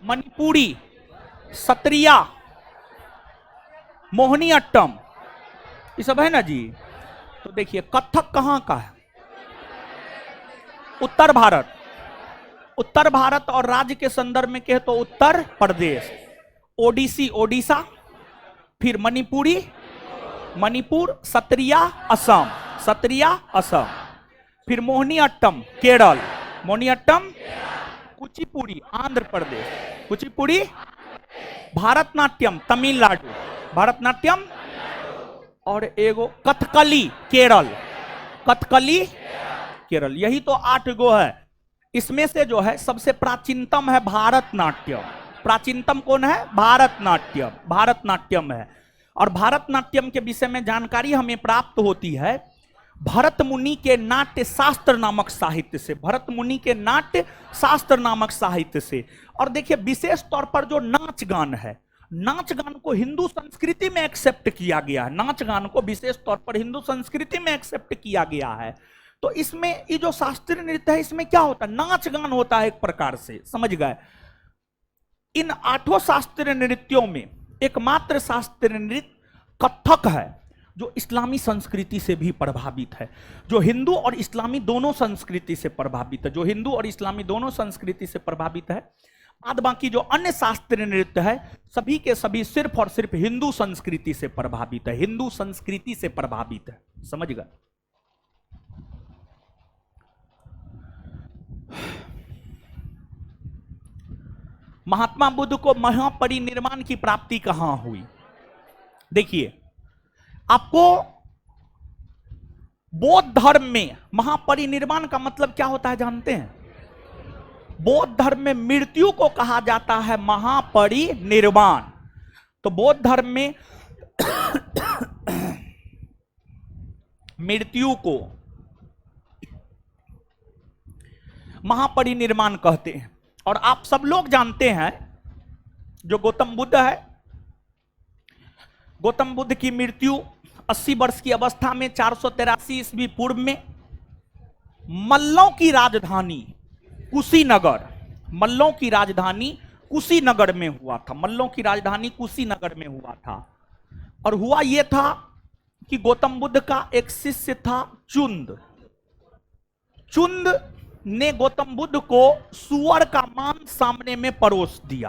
मणिपुरी, सत्रिया, मोहिनी अट्टम, ये सब है ना जी। तो देखिए कथक कहां का है? उत्तर भारत। उत्तर भारत और राज्य के संदर्भ में कहे तो उत्तर प्रदेश। ओडिसी ओडिशा, फिर मणिपुरी मणिपुर, सत्रिया असम, सत्रिया असम, फिर मोहिनी अट्टम केरल, मोहिनी अट्टम, कुचिपुड़ी आंध्र प्रदेश, कुचिपुड़ी, भारतनाट्यम तमिलनाडु, भारतनाट्यम, और एगो कथकली केरल, कथकली केरल। यही तो 8 गो है। इसमें से जो है सबसे प्राचीनतम है भारतनाट्यम। प्राचीनतम कौन है? भारतनाट्यम, भारतनाट्यम है। और भारतनाट्यम के विषय में जानकारी हमें प्राप्त होती है भरत मुनि के नाट्य शास्त्र नामक साहित्य से, भरत मुनि के नाट्य शास्त्र नामक साहित्य से। और देखिए विशेष तौर पर जो नाच गान है, नाच गान को हिंदू संस्कृति में एक्सेप्ट किया गया है, नाच गान को विशेष तौर पर हिंदू संस्कृति में एक्सेप्ट किया गया है। तो इसमें ये जो शास्त्रीय नृत्य है इसमें क्या होता है? नाच गान होता है एक प्रकार से, समझ गए। इन 8 शास्त्रीय नृत्यों में एकमात्र शास्त्रीय नृत्य कथक है जो इस्लामी संस्कृति से भी प्रभावित है, जो हिंदू और इस्लामी दोनों संस्कृति से प्रभावित है, जो हिंदू और इस्लामी दोनों संस्कृति से प्रभावित है। बाद बाकी जो अन्य शास्त्रीय नृत्य है सभी के सभी सिर्फ और सिर्फ हिंदू संस्कृति से प्रभावित है, हिंदू संस्कृति से प्रभावित है, समझ गए। महात्मा बुद्ध को महापरिनिर्वाण की प्राप्ति कहां हुई? देखिए आपको बौद्ध धर्म में महापरिनिर्वाण का मतलब क्या होता है जानते हैं? बौद्ध धर्म में मृत्यु को कहा जाता है महापरिनिर्वाण। तो बौद्ध धर्म में मृत्यु को महापरिनिर्वाण कहते हैं। और आप सब लोग जानते हैं जो गौतम बुद्ध है, गौतम बुद्ध की मृत्यु 80 वर्ष की अवस्था में 483 ईस्वी पूर्व में मल्लों की राजधानी कुशीनगर, मल्लों की राजधानी कुशीनगर में हुआ था, मल्लों की राजधानी कुशीनगर में हुआ था। और हुआ यह था कि गौतम बुद्ध का एक शिष्य था चुंद। चुंद ने गौतम बुद्ध को सुअर का मांस सामने में परोस दिया।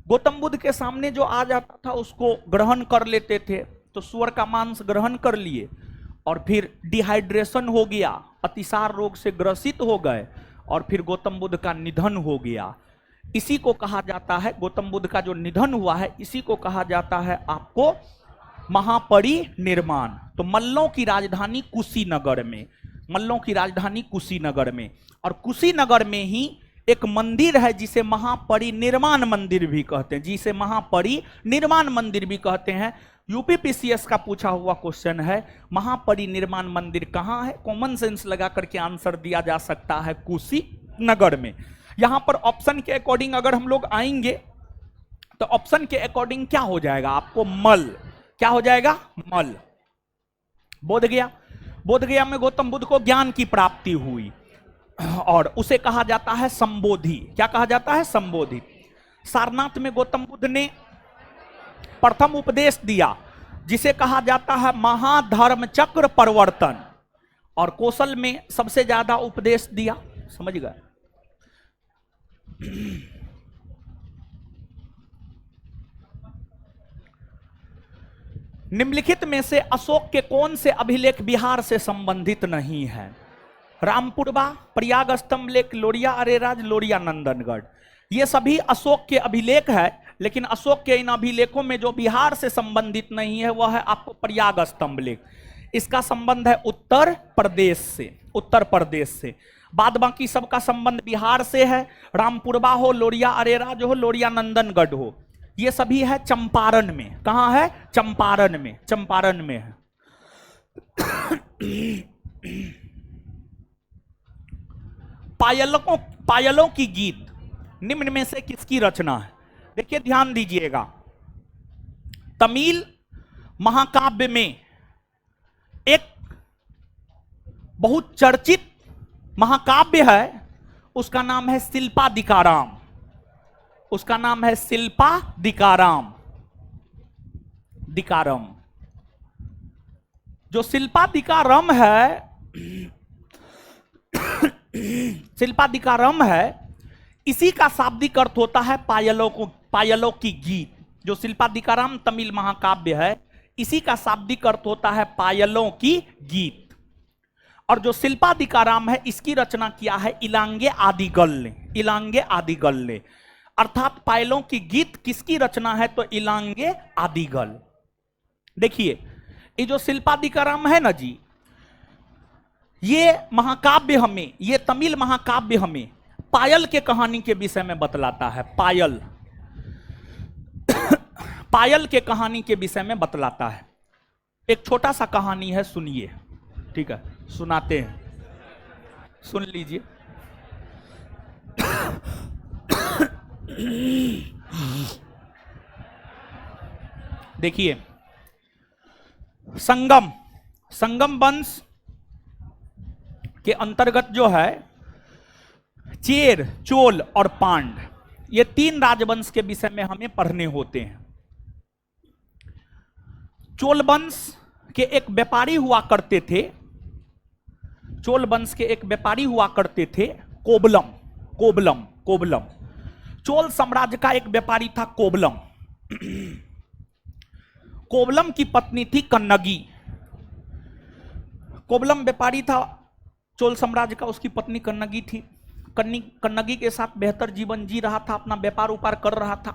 गौतम बुद्ध के सामने जो आ जाता था उसको ग्रहण कर लेते थे, तो सुअर का मांस ग्रहण कर लिए और फिर डिहाइड्रेशन हो गया, अतिसार रोग से ग्रसित हो गए और फिर गौतम बुद्ध का निधन हो गया। इसी को कहा जाता है, गौतम बुद्ध का जो निधन हुआ है इसी को कहा जाता है आपको महापरिनिर्वाण। तो मल्लों की राजधानी कुशीनगर में, मल्लों की राजधानी कुशीनगर में, और कुशीनगर में ही एक मंदिर है जिसे महापरिनिर्वाण मंदिर भी कहते हैं, जिसे महापरिनिर्वाण मंदिर भी कहते हैं। यूपीपीसीएस का पूछा हुआ क्वेश्चन है महापरिनिर्वाण मंदिर कहां है? कॉमन सेंस लगा करके आंसर दिया जा सकता है कुशीनगर में। यहां पर ऑप्शन के अकॉर्डिंग अगर हम लोग आएंगे तो ऑप्शन के अकॉर्डिंग क्या हो जाएगा आपको? मल। क्या हो जाएगा? मल। बोध गया, बोध गया में गौतम बुद्ध को ज्ञान की प्राप्ति हुई और उसे कहा जाता है संबोधि। क्या कहा जाता है? संबोधि। सारनाथ में गौतम बुद्ध ने प्रथम उपदेश दिया जिसे कहा जाता है महाधर्म चक्र परिवर्तन, और कौशल में सबसे ज्यादा उपदेश दिया, समझ गए। निम्नलिखित में से अशोक के कौन से अभिलेख बिहार से संबंधित नहीं है? रामपुरवा, प्रयाग स्तंभ लेख, लोरिया अरेराज, लोरिया नंदनगढ़, ये सभी अशोक के अभिलेख है। लेकिन अशोक के इन अभिलेखों में जो बिहार से संबंधित नहीं है वह है आपको प्रयाग स्तंभ लेख। इसका संबंध है उत्तर प्रदेश से, उत्तर प्रदेश से। बाद बाकी सबका संबंध बिहार से है। रामपुरवा हो, लोरिया अरेराज हो, लोरिया नंदनगढ़ हो, ये सभी है चंपारण में। कहां है? चंपारण में, चंपारण में है। पायलों की गीत निम्न में से किसकी रचना है? देखिए ध्यान दीजिएगा, तमिल महाकाव्य में एक बहुत चर्चित महाकाव्य है, उसका नाम है शिल्पादिकाराम। उसका नाम है शिल्पा दिकाराम। दिकारम, जो शिल्पा दिकारम है, शिल्पा दिकारम है, इसी का शाब्दिक अर्थ होता है पायलों की गीत। जो शिल्पा दिकाराम तमिल महाकाव्य है, इसी का शाब्दिक अर्थ होता है पायलों की गीत। और जो शिल्पा दिकाराम है, इसकी रचना किया है इलांगे आदिगल ने। इलांगे आदिगल ने, अर्थात पायलों की गीत किसकी रचना है? तो इलांगे आदिगल। देखिए, ये जो शिल्पा दिकाराम है ना जी, ये महाकाव्य हमें, ये तमिल महाकाव्य हमें पायल के कहानी के विषय में बतलाता है। पायल, पायल के कहानी के विषय में बतलाता है। एक छोटा सा कहानी है, सुनिए। ठीक है, सुनाते हैं, सुन लीजिए। देखिए, संगम वंश के अंतर्गत जो है चेर, चोल और पांड, ये तीन राजवंश के विषय में हमें पढ़ने होते हैं। चोल वंश के एक व्यापारी हुआ करते थे, चोल वंश के एक व्यापारी हुआ करते थे कोबलम। कोबलम, कोबलम, चोल साम्राज्य का एक व्यापारी था कोबलम। कोबलम की पत्नी थी कन्नगी। कोबलम व्यापारी था चोल साम्राज्य का, उसकी पत्नी कन्नगी थी। कन्नगी के साथ बेहतर जीवन जी रहा था, अपना व्यापार उपार कर रहा था।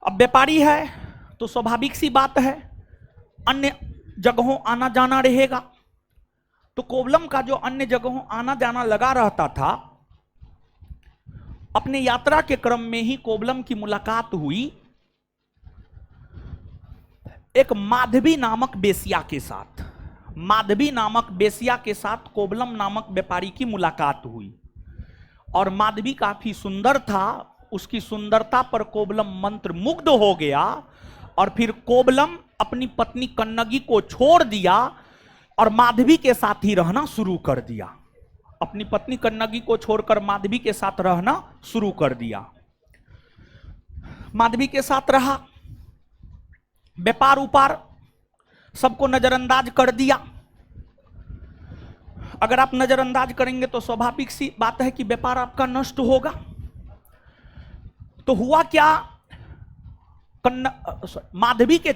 अब व्यापारी है तो स्वाभाविक सी बात है, अन्य जगहों आना जाना रहेगा। तो कोबलम का जो अन्य जगहों आना जाना लगा रहता था, अपने यात्रा के क्रम में ही कोबलम की मुलाकात हुई एक माधवी नामक बेसिया के साथ। माधवी नामक बेसिया के साथ कोबलम नामक व्यापारी की मुलाकात हुई, और माधवी काफी सुंदर था। उसकी सुंदरता पर कोबलम मंत्र मुग्ध हो गया, और फिर कोबलम अपनी पत्नी कन्नगी को छोड़ दिया और माधवी के साथ ही रहना शुरू कर दिया। अपनी पत्नी कन्नगी को छोड़कर माधवी के साथ रहना शुरू कर दिया। माधवी के साथ रहा, व्यापार उपार सबको नजरअंदाज कर दिया। अगर आप नजरअंदाज करेंगे तो स्वाभाविक सी बात है कि व्यापार आपका नष्ट होगा। तो हुआ क्या, माधवी के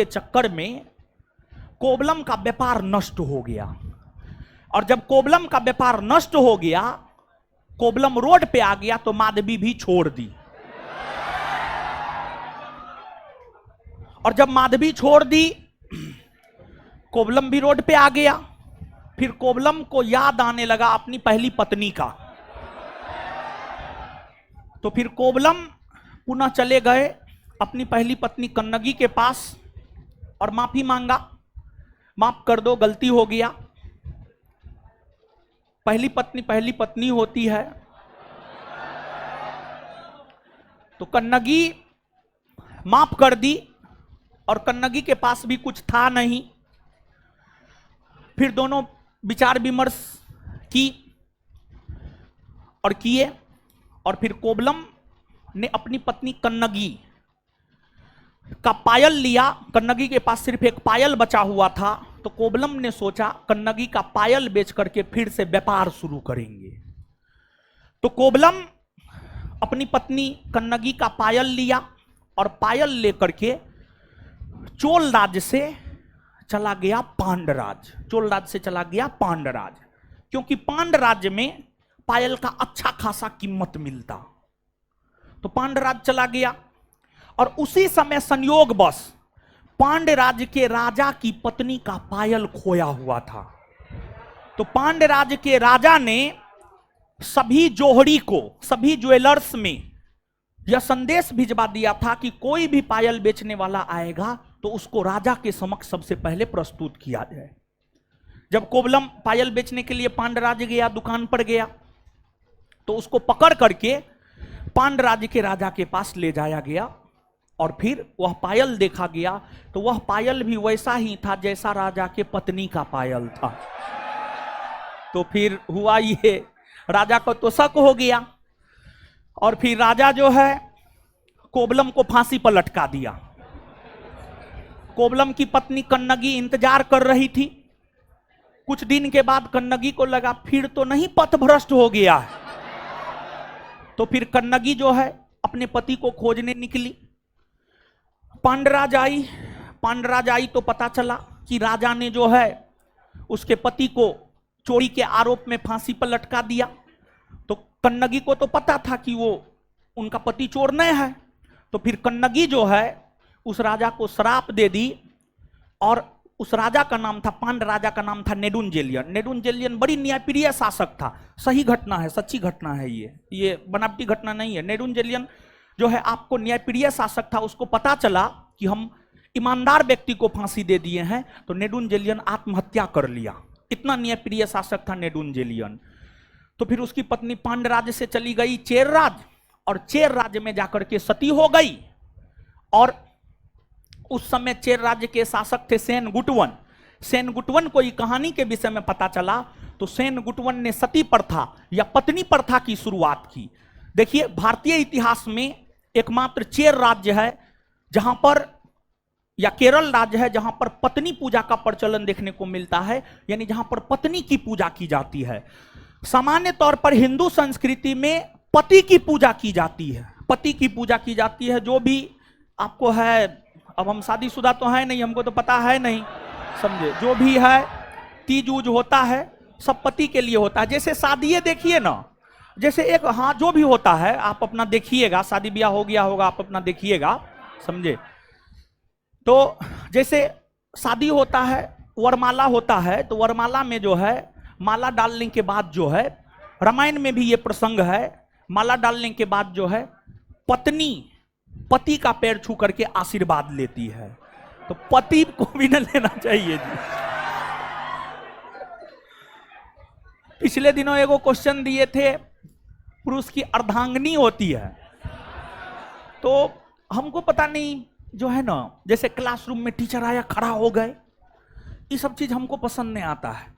चक्कर में कोबलम का व्यापार नष्ट हो गया। और जब कोबलम का व्यापार नष्ट हो गया, कोबलम रोड पे आ गया, तो माधवी भी छोड़ दी। और जब माधवी छोड़ दी, कोबलम भी रोड पे आ गया। फिर कोबलम को याद आने लगा अपनी पहली पत्नी का। तो फिर कोबलम पुनः चले गए अपनी पहली पत्नी कन्नगी के पास और माफी मांगा, माफ कर दो, गलती हो गया। पहली पत्नी होती है। तो कन्नगी माफ कर दी, और कन्नगी के पास भी कुछ था नहीं। फिर दोनों विचार विमर्श की और किए, और फिर कोबलम ने अपनी पत्नी कन्नगी का पायल लिया। कन्नगी के पास सिर्फ एक पायल बचा हुआ था, तो कोबलम ने सोचा कन्नगी का पायल बेच करके फिर से व्यापार शुरू करेंगे। तो कोबलम अपनी पत्नी कन्नगी का पायल लिया, और पायल लेकर के चोल राज्य से चला गया पांडराज। चोल राज्य से चला गया पांडराज, क्योंकि पांड राज्य में पायल का अच्छा खासा कीमत मिलता। तो पांडराज चला गया, और उसी समय संयोगवश पांड राज्य के राजा की पत्नी का पायल खोया हुआ था। तो पांड राज्य के राजा ने सभी जोहरी को, सभी ज्वेलर्स में यह संदेश भिजवा दिया था कि कोई भी पायल बेचने वाला आएगा तो उसको राजा के समक्ष सबसे पहले प्रस्तुत किया जाए। जब कोबलम पायल बेचने के लिए पांडराज गया, दुकान पर गया, तो उसको पकड़ करके पांडराज के राजा के पास ले जाया गया, और फिर वह पायल देखा गया। तो वह पायल भी वैसा ही था जैसा राजा के पत्नी का पायल था। तो फिर हुआ ये, राजा को तो शक हो गया, और फिर राजा जो है कोबलम को फांसी पर लटका दिया। कोबलम की पत्नी कन्नगी इंतजार कर रही थी। कुछ दिन के बाद कन्नगी को लगा फिर तो नहीं पथभ्रष्ट हो गया है, तो फिर कन्नगी जो है अपने पति को खोजने निकली। पांडराज आई तो पता चला कि राजा ने जो है उसके पति को चोरी के आरोप में फांसी पर लटका दिया। तो कन्नगी को तो पता था कि वो उनका पति चोर नहीं है, तो फिर कन्नगी जो है उस राजा को श्राप दे दी। और उस राजा का नाम था, पांड राजा का नाम था नेडुंजेलियन। नेडुंजेलियन बड़ी न्यायप्रिय शासक था। सही घटना है, सच्ची घटना है, ये बनावटी घटना नहीं है। नेडुंजेलियन जो है आपको न्यायप्रिय शासक था। उसको पता चला कि हम ईमानदार व्यक्ति को फांसी दे दिए हैं, तो नेडुंजेलियन आत्महत्या कर लिया। इतना न्यायप्रिय शासक था नेडुंजेलियन। तो फिर उसकी पत्नी पांड राज्य से चली गई चेर राज्य, और चेर राज्य में जाकर के सती हो गई। और उस समय चेर राज्य के शासक थे सेनगुटवन। सेनगुटवन को ये कहानी के विषय में पता चला, तो सेनगुटवन ने सती प्रथा या पत्नी प्रथा की शुरुआत की। देखिए, भारतीय इतिहास में एकमात्र चेर राज्य है जहां पर, या केरल राज्य है जहां पर पत्नी पूजा का प्रचलन देखने को मिलता है, यानी जहां पर पत्नी की पूजा की जाती है। सामान्य तौर पर हिंदू संस्कृति में पति की पूजा की जाती है, पति की पूजा की जाती है। जो भी आपको है, अब हम शादीशुदा तो है नहीं, हमको तो पता है नहीं, समझे, जो भी है तीज उज होता है सब पति के लिए होता है। जैसे शादी देखिए ना, जैसे एक, हाँ जो भी होता है आप अपना देखिएगा, शादी ब्याह हो गया होगा आप अपना देखिएगा, समझे। तो जैसे शादी होता है, वरमाला होता है, तो वरमाला में जो है माला डालने के बाद जो है, रामायण में भी ये प्रसंग है, माला डालने के बाद जो है पत्नी पति का पैर छू करके आशीर्वाद लेती है। तो पति को भी न लेना चाहिए जी। पिछले दिनों एगो क्वेश्चन दिए थे, पुरुष की अर्धांगिनी होती है, तो हमको पता नहीं जो है ना, जैसे क्लासरूम में टीचर आया खड़ा हो गए, ये सब चीज हमको पसंद नहीं आता है।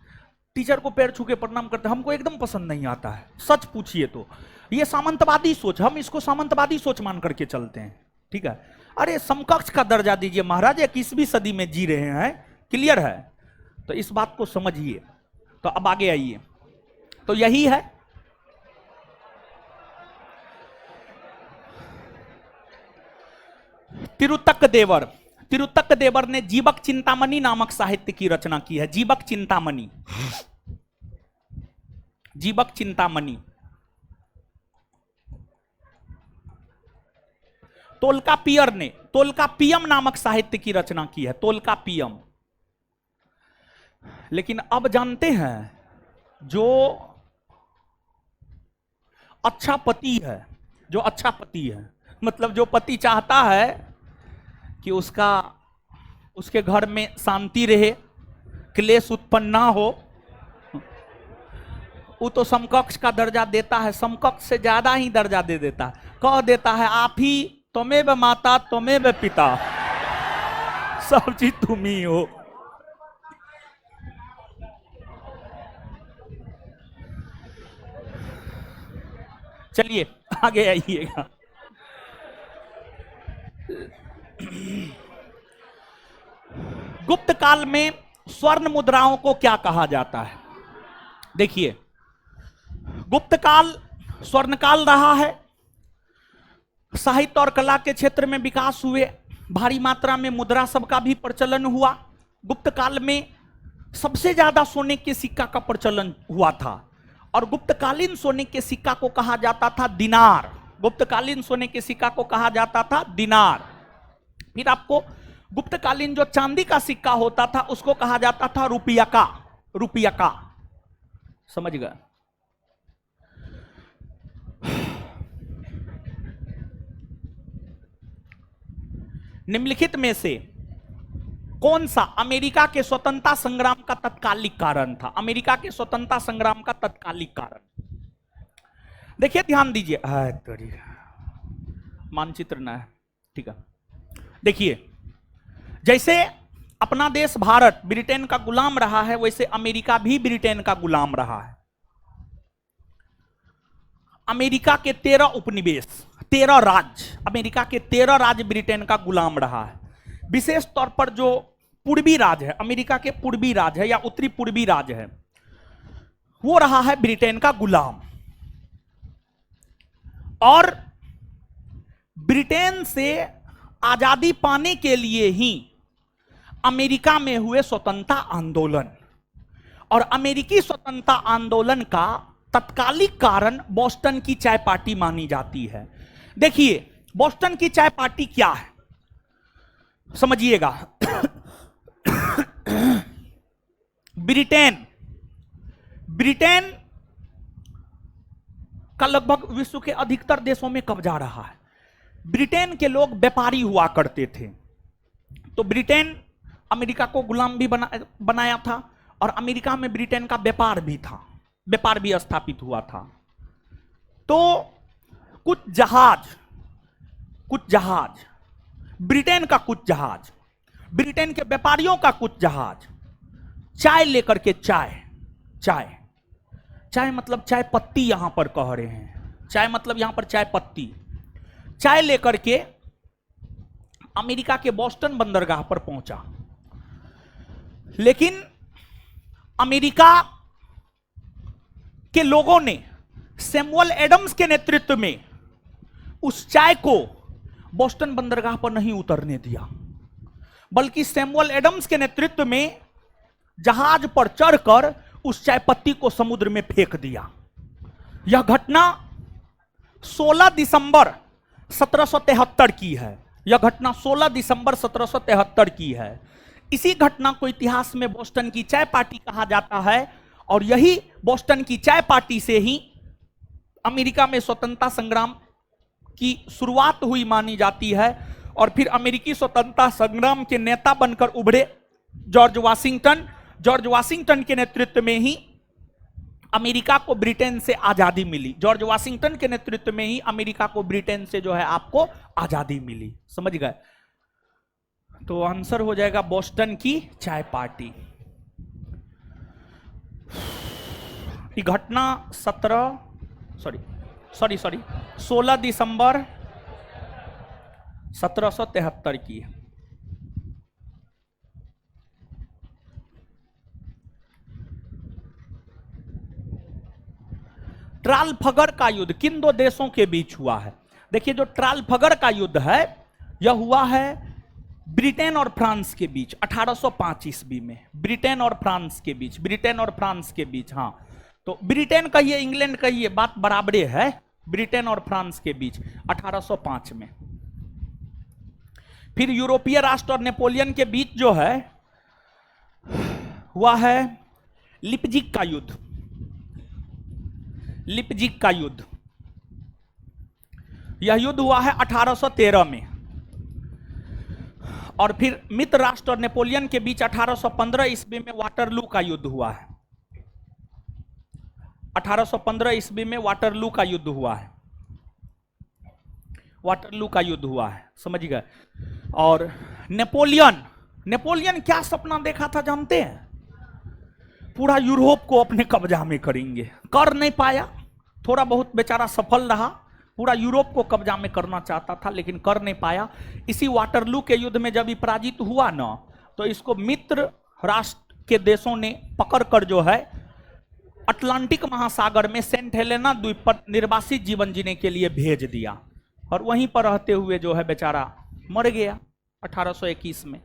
टीचर को पैर छू के प्रणाम करते हमको एकदम पसंद नहीं आता है, सच पूछिए तो। ये सामंतवादी सोच, हम इसको सामंतवादी सोच मान करके चलते हैं, ठीक है। अरे समकक्ष का दर्जा दीजिए महाराज, 21वीं सदी में जी रहे हैं, क्लियर है, तो इस बात को समझिए। तो अब आगे आइए, तो यही है तिरुत्तक देवर। तिरुत्तक देवर ने जीवक चिंतामणि नामक साहित्य की रचना की है। जीवक चिंतामणि, जीवक चिंतामणि। तोल्कापियर ने तोल्कापियम नामक साहित्य की रचना की है, तोल्कापियम। लेकिन अब जानते हैं, जो अच्छा पति है, जो अच्छा पति है, मतलब जो पति चाहता है कि उसके घर में शांति रहे, क्लेश उत्पन्न ना हो, वो तो समकक्ष का दर्जा देता है, समकक्ष से ज्यादा ही दर्जा दे देता है। कह देता है आप ही त्वमेव माता त्वमेव पिता, सब चीज तुम ही हो। चलिए आगे आइएगा। गुप्त काल में स्वर्ण मुद्राओं को क्या कहा जाता है? देखिए, गुप्त काल स्वर्ण काल रहा है। साहित्य और कला के क्षेत्र में विकास हुए, भारी मात्रा में मुद्रा सब का भी प्रचलन हुआ। गुप्त काल में सबसे ज्यादा सोने के सिक्का का प्रचलन हुआ था, और गुप्तकालीन सोने के सिक्का को कहा जाता था दिनार। गुप्तकालीन सोने के सिक्का को कहा जाता था दिनार। फिर आपको गुप्तकालीन जो चांदी का सिक्का होता था उसको कहा जाता था रुपया का। समझ गए? निम्नलिखित में से कौन सा अमेरिका के स्वतंत्रता संग्राम का तत्कालिक कारण था? अमेरिका के स्वतंत्रता संग्राम का तत्कालिक कारण, देखिए ध्यान दीजिए। मानचित्र ना है, ठीक है। देखिए, जैसे अपना देश भारत ब्रिटेन का गुलाम रहा है, वैसे अमेरिका भी ब्रिटेन का गुलाम रहा है। अमेरिका के 13 उपनिवेश, 13 राज्य, अमेरिका के 13 राज्य ब्रिटेन का गुलाम रहा है। विशेष तौर पर जो पूर्वी राज्य है, अमेरिका के पूर्वी राज्य है या उत्तरी पूर्वी राज्य है, वो रहा है ब्रिटेन का गुलाम। और ब्रिटेन से आजादी पाने के लिए ही अमेरिका में हुए स्वतंत्रता आंदोलन, और अमेरिकी स्वतंत्रता आंदोलन का तत्कालिक कारण बोस्टन की चाय पार्टी मानी जाती है। देखिए बोस्टन की चाय पार्टी क्या है, समझिएगा। ब्रिटेन का लगभग विश्व के अधिकतर देशों में कब्जा रहा है। ब्रिटेन के लोग व्यापारी हुआ करते थे, तो ब्रिटेन अमेरिका को गुलाम भी बनाया था, और अमेरिका में ब्रिटेन का व्यापार भी था, व्यापार भी स्थापित हुआ था। तो कुछ जहाज, ब्रिटेन का कुछ जहाज, ब्रिटेन के व्यापारियों का कुछ जहाज चाय लेकर के, चाय मतलब चाय पत्ती यहां पर कह रहे हैं, चाय मतलब यहां पर चाय पत्ती, चाय लेकर के अमेरिका के बोस्टन बंदरगाह पर पहुंचा। लेकिन अमेरिका के लोगों ने सैमुअल एडम्स के नेतृत्व में उस चाय को बोस्टन बंदरगाह पर नहीं उतरने दिया, बल्कि सैमुअल एडम्स के नेतृत्व में जहाज पर चढ़कर उस चाय पत्ती को समुद्र में फेंक दिया। यह घटना 16 दिसंबर 1773 की है। यह घटना 16 दिसंबर 1773 की है। इसी घटना को इतिहास में बोस्टन की चाय पार्टी कहा जाता है, और यही बोस्टन की चाय पार्टी से ही अमेरिका में स्वतंत्रता संग्राम की शुरुआत हुई मानी जाती है। और फिर अमेरिकी स्वतंत्रता संग्राम के नेता बनकर उभरे जॉर्ज वाशिंगटन के नेतृत्व में ही अमेरिका को ब्रिटेन से आजादी मिली। जॉर्ज वाशिंगटन के नेतृत्व में ही अमेरिका को ब्रिटेन से जो है आपको आजादी मिली। समझ गए? तो आंसर हो जाएगा बोस्टन की चाय पार्टी। ये घटना 16 दिसंबर 1773 की है। ट्रालफगर का युद्ध किन दो देशों के बीच हुआ है? देखिए, जो ट्रालफगर का युद्ध है यह हुआ है ब्रिटेन और फ्रांस के बीच 1805 ईस्वी में। ब्रिटेन और फ्रांस के बीच। हाँ, तो ब्रिटेन कहिए इंग्लैंड कहिए, बात बराबरे है। ब्रिटेन और फ्रांस के बीच 1805 में। फिर यूरोपीय राष्ट्र और नेपोलियन के बीच जो है हुआ है लिपजिग का युद्ध। यह युद्ध हुआ है 1813 में। और फिर मित्र राष्ट्र और नेपोलियन के बीच 1815 ईस्वी में वाटरलू का युद्ध हुआ है। 1815 ईस्वी में वाटरलू का युद्ध हुआ है। समझ गए? और नेपोलियन क्या सपना देखा था जानते हैं? पूरा यूरोप को अपने कब्जा में करेंगे। कर नहीं पाया, थोड़ा बहुत बेचारा सफल रहा। पूरा यूरोप को कब्जा में करना चाहता था लेकिन कर नहीं पाया। इसी वाटरलू के युद्ध में जब ये पराजित हुआ ना, तो इसको मित्र राष्ट्र के देशों ने पकड़कर जो है अटलांटिक महासागर में सेंट हेलेना द्वीप पर निर्वासित जीवन जीने के लिए भेज दिया, और वहीं पर रहते हुए जो है बेचारा मर गया 1821 में।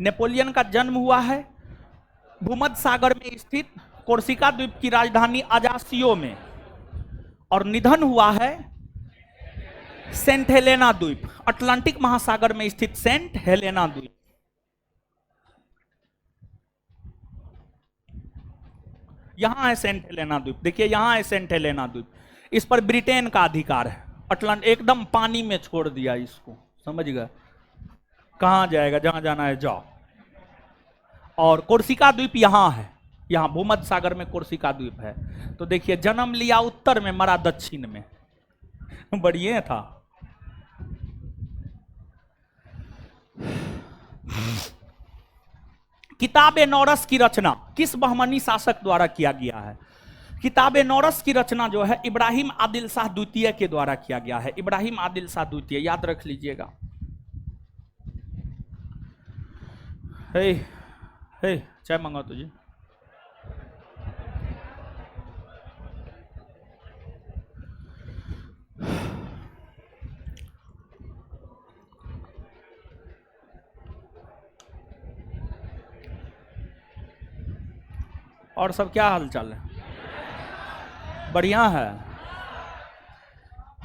नेपोलियन का जन्म हुआ है भूमध्य सागर में स्थित कोर्सिका द्वीप की राजधानी अजासियो में, और निधन हुआ है सेंट हेलेना द्वीप, अटलांटिक महासागर में स्थित सेंट हेलेना द्वीप। यहां है सेंट हेलेना द्वीप। देखिए, यहां है सेंट हेलेना द्वीप। इस पर ब्रिटेन का अधिकार है। एकदम पानी में छोड़ दिया इसको। समझ गए? कहां जाएगा? जहां जाना है जाओ। और कोर्सिका द्वीप यहां है, यहां भूमध्य सागर में कोर्सिका द्वीप है। तो देखिए, जन्म लिया उत्तर में, मरा दक्षिण में। बढ़िया था। किताब नौरस की रचना किस बहमनी शासक द्वारा किया गया है? किताब नौरस की रचना जो है इब्राहिम आदिल शाह द्वितीय के द्वारा किया गया है। इब्राहिम आदिल शाह द्वितीय, याद रख लीजिएगा। हे हे चाय मंगाओ तुझे। और सब क्या हाल चाल है? बढ़िया है।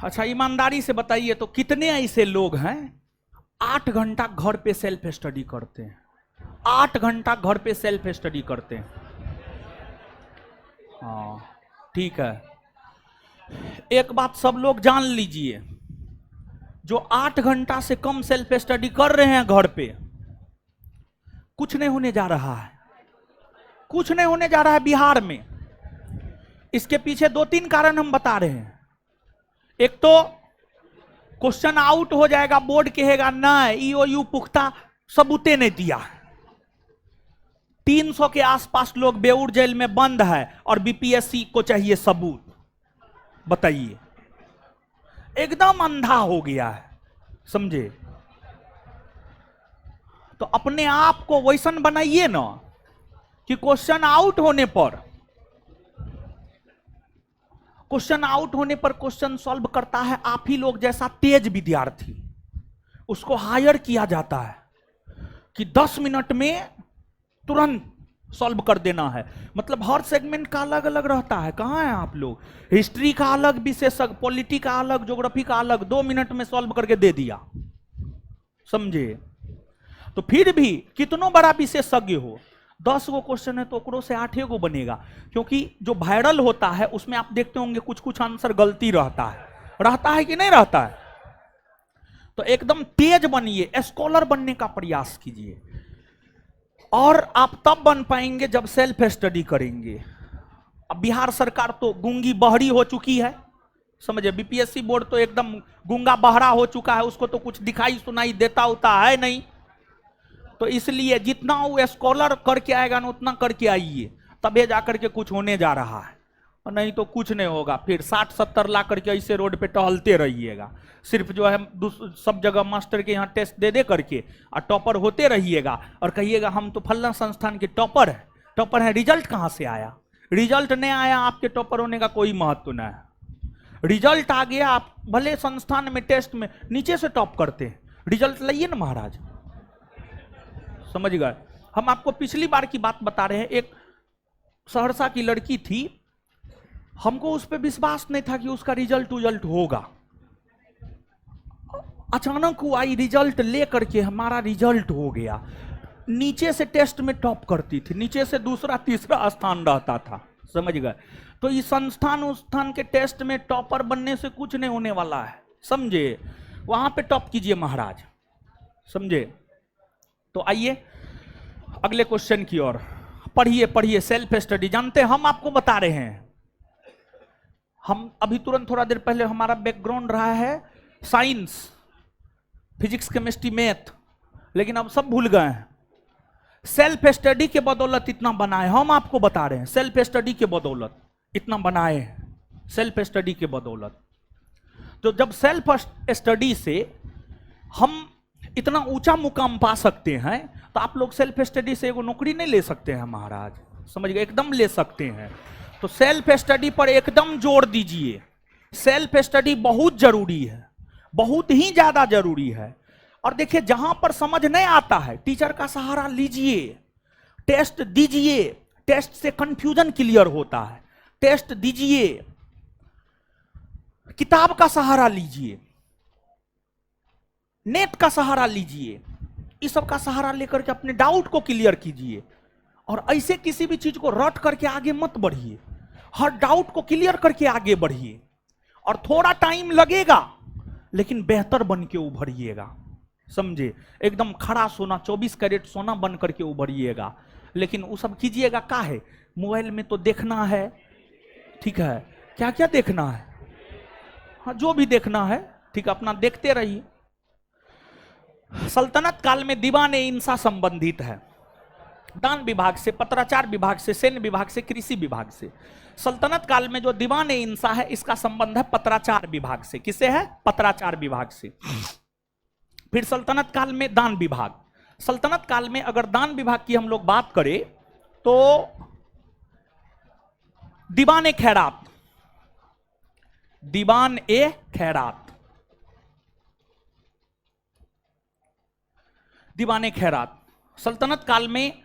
अच्छा ईमानदारी से बताइए तो कितने ऐसे लोग हैं 8 घंटा घर पे सेल्फ स्टडी करते हैं? 8 घंटा घर पे सेल्फ स्टडी करते हैं। हाँ ठीक है, एक बात सब लोग जान लीजिए, जो 8 घंटा से कम सेल्फ स्टडी कर रहे हैं घर पे, कुछ नहीं होने जा रहा है, कुछ नहीं होने जा रहा है बिहार में। इसके पीछे 2-3 कारण हम बता रहे हैं। एक तो क्वेश्चन आउट हो जाएगा, बोर्ड कहेगा ना ईओयू पुख्ता सबूते नहीं दिया। 300 के आसपास लोग बेऊर जेल में बंद है और बीपीएससी को चाहिए सबूत। बताइए, एकदम अंधा हो गया है, समझे? तो अपने आप को वैसन बनाइए ना कि क्वेश्चन आउट होने पर क्वेश्चन सॉल्व करता है आप ही लोग जैसा तेज विद्यार्थी, उसको हायर किया जाता है कि 10 मिनट में तुरंत सॉल्व कर देना है। मतलब हर सेगमेंट का अलग अलग रहता है। कहां हैं आप लोग? हिस्ट्री का अलग विशेषज्ञ, पॉलिटी का अलग, ज्योग्राफी का अलग, 2 मिनट में सॉल्व करके दे दिया, समझे? तो फिर भी कितनों बड़ा विशेषज्ञ हो, 10 गो क्वेश्चन है तो ओकरो से 8 गो बनेगा। क्योंकि जो वायरल होता है उसमें आप देखते होंगे कुछ कुछ आंसर गलती रहता है कि नहीं रहता है? तो एकदम तेज बनिए, स्कॉलर बनने का प्रयास कीजिए, और आप तब बन पाएंगे जब सेल्फ स्टडी करेंगे। अब बिहार सरकार तो गूंगी बहरी हो चुकी है, समझे? बीपीएससी बोर्ड तो एकदम गूंगा बहरा हो चुका है, उसको तो कुछ दिखाई सुनाई देता होता है नहीं। तो इसलिए जितना वो स्कॉलर करके आएगा ना उतना करके आइए, तबे जाकर के कुछ होने जा रहा है, और नहीं तो कुछ नहीं होगा। फिर 60-70 ला करके ऐसे रोड पे टहलते रहिएगा, सिर्फ जो है सब जगह मास्टर के यहाँ टेस्ट दे दे करके और टॉपर होते रहिएगा और कहिएगा हम तो फलना संस्थान के टॉपर है। रिजल्ट कहाँ से आया? रिजल्ट नहीं आया, आपके टॉपर होने का कोई महत्व नहीं है। रिजल्ट आ गया, आप भले संस्थान में टेस्ट में नीचे से टॉप करते हैं, रिजल्ट लाइए ना महाराज, समझ गए? हम आपको पिछली बार की बात बता रहे हैं। एक सहरसा की लड़की थी, हमको उस पर विश्वास नहीं था कि उसका रिजल्ट होगा। अचानक वो आई, रिजल्ट लेकर के हमारा रिजल्ट हो गया। नीचे से टेस्ट में टॉप करती थी, नीचे से दूसरा तीसरा स्थान रहता था, समझ गए? तो इस संस्थान उस स्थान के टेस्ट में टॉपर बनने से कुछ नहीं होने वाला है, समझे? वहां पे टॉप कीजिए महाराज, समझे? तो आइए अगले क्वेश्चन की ओर। पढ़िए सेल्फ स्टडी। जानते हैं हम आपको बता रहे हैं, हम अभी तुरंत थोड़ा देर पहले हमारा बैकग्राउंड रहा है साइंस, फिजिक्स, केमिस्ट्री, मैथ, लेकिन अब सब भूल गए हैं। सेल्फ स्टडी के बदौलत इतना बनाए, हम आपको बता रहे हैं, सेल्फ स्टडी के बदौलत इतना बनाए हैं, सेल्फ स्टडी के बदौलत। तो जब सेल्फ स्टडी से हम इतना ऊंचा मुकाम पा सकते हैं, तो आप लोग सेल्फ स्टडी से एगो नौकरी नहीं ले सकते हैं महाराज, समझ गए? एकदम ले सकते हैं। तो सेल्फ स्टडी पर एकदम जोर दीजिए। सेल्फ स्टडी बहुत जरूरी है, बहुत ही ज्यादा जरूरी है। और देखिए, जहां पर समझ नहीं आता है टीचर का सहारा लीजिए, टेस्ट दीजिए, टेस्ट से कंफ्यूजन क्लियर होता है, टेस्ट दीजिए, किताब का सहारा लीजिए, नेट का सहारा लीजिए, इस सब का सहारा लेकर के अपने डाउट को क्लियर कीजिए। और ऐसे किसी भी चीज को रट करके आगे मत बढ़िए, हर डाउट को क्लियर करके आगे बढ़िए। और थोड़ा टाइम लगेगा लेकिन बेहतर बन के उभरिएगा, समझे? एकदम खड़ा सोना, 24 कैरेट सोना बन करके उभरिएगा। लेकिन वो सब कीजिएगा का है? मोबाइल में तो देखना है, ठीक है? क्या क्या देखना है? हाँ, जो भी देखना है, ठीक है, अपना देखते रहिए। सल्तनत काल में दीवान इंसा संबंधित है। दान विभाग से, पत्राचार विभाग से, सैन्य विभाग से, कृषि विभाग से। सल्तनत काल में जो दीवान ए इंसा है इसका संबंध है पत्राचार विभाग से। किससे है? पत्राचार विभाग से। फिर सल्तनत काल में दान विभाग। सल्तनत काल में अगर दान विभाग की हम लोग बात करें तो दीवान ए खैरात, दीवान ए खैरात, दीवान ए खैरात सल्तनत काल में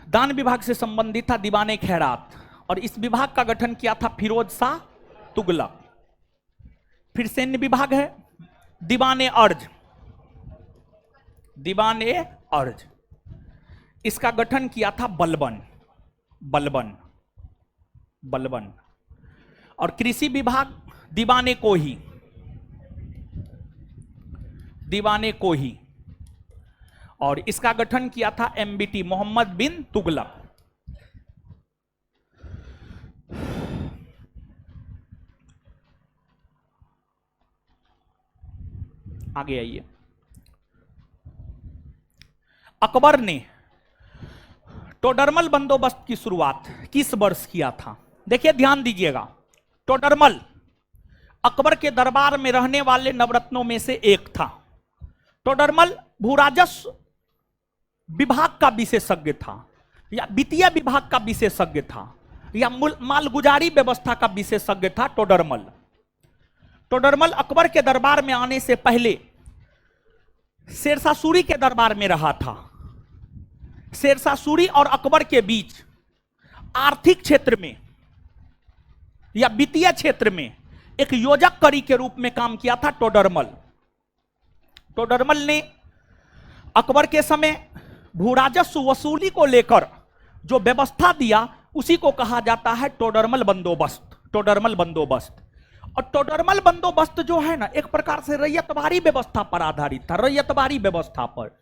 दान विभाग से संबंधित था दीवान ए खैरात, और इस विभाग का गठन किया था फिरोज शाह तुगलक। फिर सैन्य विभाग है दीवान ए अर्ज, दीवान ए अर्ज, इसका गठन किया था बलबन, बलबन, बलबन। और कृषि विभाग दीवान ए कोही, दीवान ए कोही, और इसका गठन किया था एमबीटी मोहम्मद बिन तुगलक। आगे आइए। अकबर ने टोडरमल बंदोबस्त की शुरुआत किस वर्ष किया था? देखिए ध्यान दीजिएगा, टोडरमल अकबर के दरबार में रहने वाले नवरत्नों में से एक था। टोडरमल भूराजस्व विभाग का विशेषज्ञ था, या वित्तीय विभाग का विशेषज्ञ था, या मालगुजारी व्यवस्था का विशेषज्ञ था टोडरमल। टोडरमल अकबर के दरबार में आने से पहले शेरशाह सूरी के दरबार में रहा था। शेरशाह सूरी और अकबर के बीच आर्थिक क्षेत्र में या वित्तीय क्षेत्र में एक योजक कड़ी के रूप में काम किया था टोडरमल। टोडरमल ने अकबर के समय भूराजस्व वसूली को लेकर जो व्यवस्था दिया उसी को कहा जाता है टोडरमल बंदोबस्त, टोडरमल बंदोबस्त। और टोडरमल बंदोबस्त जो है ना एक प्रकार से रैयतवारी व्यवस्था पर आधारित था, रैयतवारी व्यवस्था पर,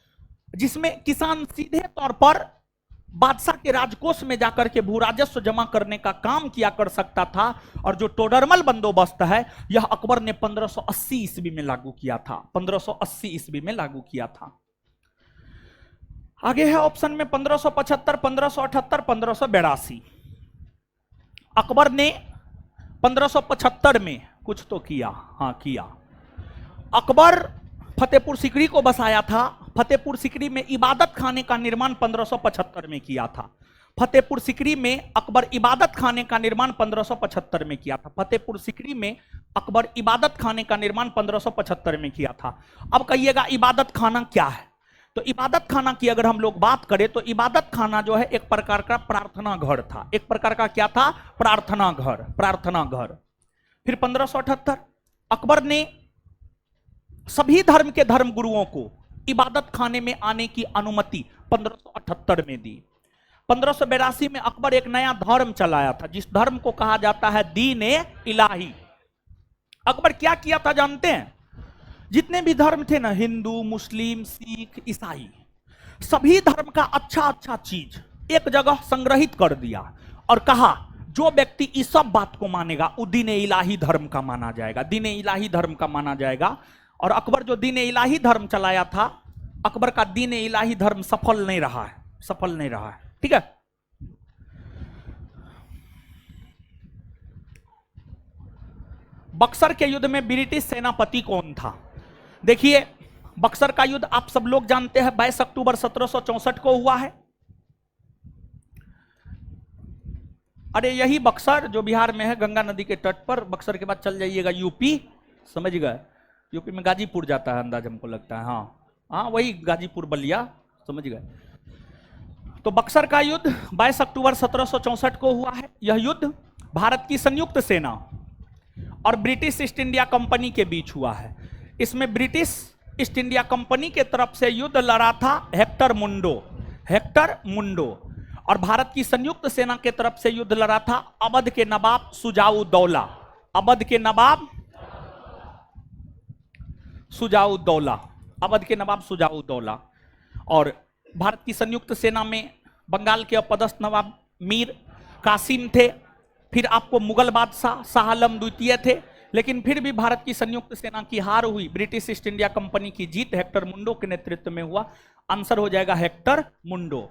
जिसमें किसान सीधे तौर पर बादशाह के राजकोष में जाकर के भूराजस्व जमा करने का काम किया कर सकता था। और जो टोडरमल बंदोबस्त है यह अकबर ने 1580 ईस्वी में लागू किया था, 1580 ईस्वी में लागू किया था। आगे है ऑप्शन में 1575, 1578, 1582। अकबर ने 1575 में कुछ तो किया, हाँ किया। अकबर फतेहपुर सीकरी को बसाया था। फतेहपुर सीकरी में इबादत खाने का निर्माण 1575 में किया था। फतेहपुर सीकरी में अकबर इबादत खाने का निर्माण 1575 में किया था। फतेहपुर सीकरी में अकबर इबादत खाने का निर्माण 1575 में किया था। अब कहिएगा इबादत खाना क्या है? तो इबादत खाना की अगर हम लोग बात करें तो इबादत खाना जो है एक प्रकार का प्रार्थना घर था। एक प्रकार का क्या था? प्रार्थना घर, प्रार्थना घर। फिर 1578 अकबर ने सभी धर्म के धर्म गुरुओं को इबादत खाने में आने की अनुमति 1578 में दी। 1582 में अकबर एक नया धर्म चलाया था जिस धर्म को कहा जाता है दीन ए इलाही। अकबर क्या किया था जानते हैं? जितने भी धर्म थे ना, हिंदू, मुस्लिम, सिख, ईसाई, सभी धर्म का अच्छा अच्छा चीज एक जगह संग्रहित कर दिया और कहा जो व्यक्ति इस सब बात को मानेगा वो दीन ए इलाही धर्म का माना जाएगा, दीन ए इलाही धर्म का माना जाएगा। और अकबर जो दीन ए इलाही धर्म चलाया था, अकबर का दीन ए इलाही धर्म सफल नहीं रहा है, सफल नहीं रहा है। ठीक है। बक्सर के युद्ध में ब्रिटिश सेनापति कौन था? देखिए बक्सर का युद्ध आप सब लोग जानते हैं 22 अक्टूबर 1764 को हुआ है। अरे यही बक्सर जो बिहार में है, गंगा नदी के तट पर। बक्सर के बाद चल जाइएगा यूपी, समझ गए? यूपी में गाजीपुर जाता है अंदाज हमको लगता है। हाँ हाँ वही गाजीपुर बलिया, समझ गए? तो बक्सर का युद्ध 22 अक्टूबर 1764 को हुआ है। यह युद्ध भारत की संयुक्त सेना और ब्रिटिश ईस्ट इंडिया कंपनी के बीच हुआ है। इसमें ब्रिटिश ईस्ट इंडिया कंपनी के तरफ से युद्ध लड़ा था हेक्टर मुंडो, हेक्टर मुंडो। और भारत की संयुक्त सेना के तरफ से युद्ध लड़ा था अवध के नवाब सुजाउद्दौला, अवध के नवाब सुजाउद्दौला, अवध के नवाब सुजाउद्दौला। और भारत की संयुक्त सेना में बंगाल के अपदस्थ नवाब मीर कासिम थे। फिर आपको मुगल बादशाह शाह आलम द्वितीय थे। लेकिन फिर भी भारत की संयुक्त सेना की हार हुई, ब्रिटिश ईस्ट इंडिया कंपनी की जीत हेक्टर मुंडो के नेतृत्व में हुआ। आंसर हो जाएगा हेक्टर मुंडो।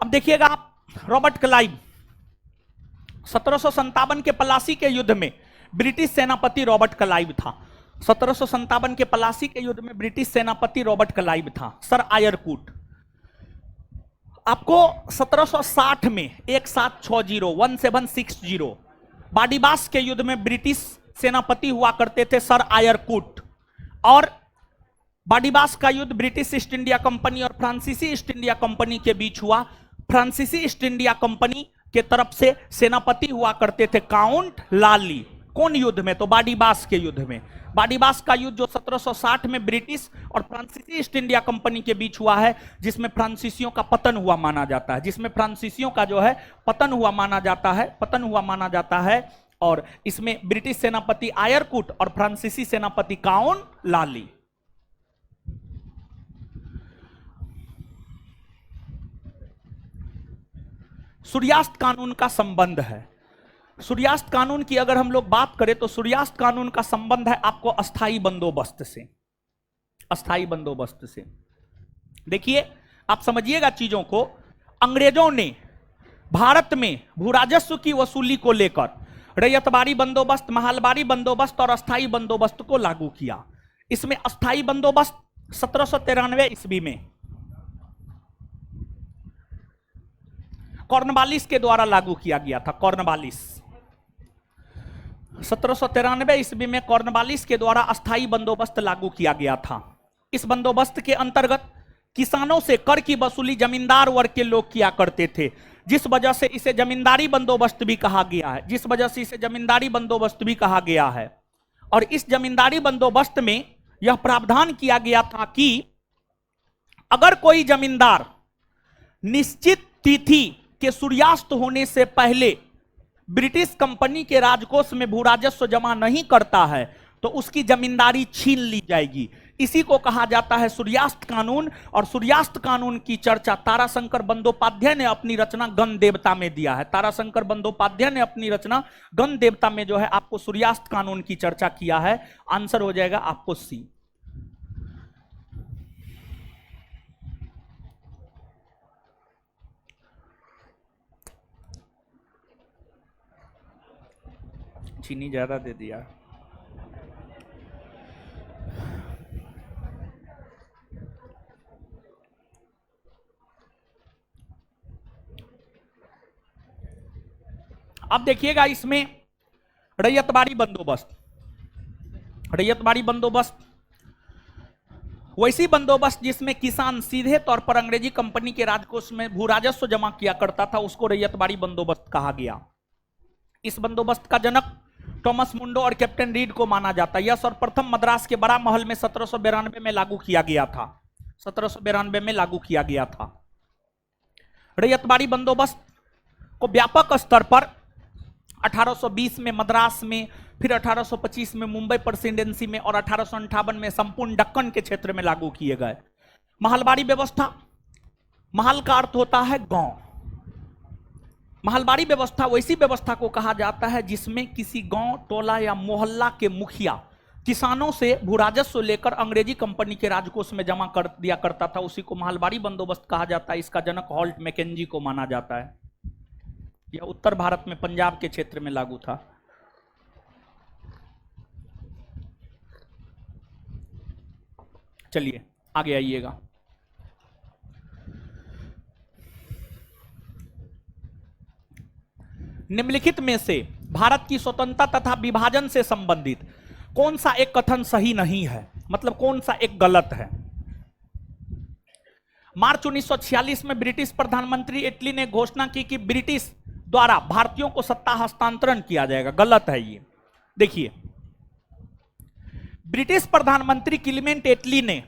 अब देखिएगा आप, रॉबर्ट क्लाइव 1757 के पलासी के युद्ध में ब्रिटिश सेनापति रॉबर्ट क्लाइव था। 1757 के पलासी के युद्ध में ब्रिटिश सेनापति रॉबर्ट क्लाइव था। सर आयरकूट आपको 1760 में 1760 बाडीबास के युद्ध में ब्रिटिश सेनापति हुआ करते थे सर आयरकूट। और बाडीबास का युद्ध ब्रिटिश ईस्ट इंडिया कंपनी और फ्रांसीसी ईस्ट इंडिया कंपनी के बीच हुआ। फ्रांसीसी ईस्ट इंडिया कंपनी के तरफ से सेनापति हुआ करते थे काउंट लाली। कौन युद्ध में? तो बाडीबास के युद्ध में। बाडीबास का युद्ध जो 1760 में ब्रिटिश और फ्रांसीसी ईस्ट इंडिया कंपनी के बीच हुआ है, जिसमें फ्रांसीसियों का पतन हुआ माना जाता है, जिसमें फ्रांसीसियों का जो है पतन हुआ माना जाता है। और इसमें ब्रिटिश सेनापति आयरकूट और फ्रांसीसी सेनापति काउंट लाली। सूर्यास्त कानून का संबंध है। सूर्यास्त कानून की अगर हम लोग बात करें तो सूर्यास्त कानून का संबंध है आपको अस्थाई बंदोबस्त से। अस्थाई बंदोबस्त से देखिए, आप समझिएगा चीजों को। अंग्रेजों ने भारत में भूराजस्व की वसूली को लेकर रैयतबाड़ी बंदोबस्त, महलबाड़ी बंदोबस्त और अस्थाई बंदोबस्त को लागू किया। इसमें अस्थाई बंदोबस्त 1793 ईस्वी में कॉर्नवालिस के द्वारा लागू किया गया था। कॉर्नवालिस 1793 ईस्वी में कॉर्नवालिस के द्वारा अस्थाई बंदोबस्त लागू किया गया था। इस बंदोबस्त के अंतर्गत किसानों से कर की वसूली जमींदार वर्ग के लोग किया करते थे, जिस वजह से इसे जमींदारी बंदोबस्त भी कहा गया है। और इस जमींदारी बंदोबस्त में यह प्रावधान किया गया था कि अगर कोई जमींदार निश्चित तिथि के सूर्यास्त होने से पहले ब्रिटिश कंपनी के राजकोष में भूराजस्व जमा नहीं करता है तो उसकी जमींदारी छीन ली जाएगी। इसी को कहा जाता है सूर्यास्त कानून। और सूर्यास्त कानून की चर्चा ताराशंकर बंदोपाध्याय ने अपनी रचना गण देवता में दिया है। ताराशंकर बंदोपाध्याय ने अपनी रचना गण देवता में जो है आपको सूर्यास्त कानून की चर्चा किया है। आंसर हो जाएगा आपको सी। चीनी ज्यादा दे दिया। अब देखिएगा इसमें रैयतबाड़ी बंदोबस्त। रैयतबाड़ी बंदोबस्त वैसी बंदोबस्त जिसमें किसान सीधे तौर पर अंग्रेजी कंपनी के राजकोष में भूराजस्व जमा किया करता था, उसको रैयतबाड़ी बंदोबस्त कहा गया। इस बंदोबस्त का जनक थॉमस मुंडो और कैप्टन रीड को माना जाता है। यह सर्वप्रथम मद्रास के बड़ा महल में 1792 में लागू किया गया था। 1792 में लागू किया गया था। रैयतबाड़ी बंदोबस्त को व्यापक स्तर पर 1820 में मद्रास में, फिर 1825 में मुंबई प्रेसिडेंसी में और 1858 में संपूर्ण दक्कन के क्षेत्र में लागू किए गए। महलबाड़ी व्यवस्था, महल का अर्थ होता है गांव। महलबाड़ी व्यवस्था वैसी व्यवस्था को कहा जाता है जिसमें किसी गांव, टोला या मोहल्ला के मुखिया किसानों से भूराजस्व लेकर अंग्रेजी कंपनी के राजकोष में जमा कर दिया करता था। उसी को महलबाड़ी बंदोबस्त कहा जाता है। इसका जनक हॉल्ट मैकेंजी को माना जाता है। यह उत्तर भारत में पंजाब के क्षेत्र में लागू था। चलिए आगे आइएगा। निम्नलिखित में से भारत की स्वतंत्रता तथा विभाजन से संबंधित कौन सा एक कथन सही नहीं है, मतलब कौन सा एक गलत है? मार्च 1946 में ब्रिटिश प्रधानमंत्री एटली ने घोषणा की कि ब्रिटिश द्वारा भारतीयों को सत्ता हस्तांतरण किया जाएगा। गलत है ये। देखिए, ब्रिटिश प्रधानमंत्री क्लीमेंट एटली ने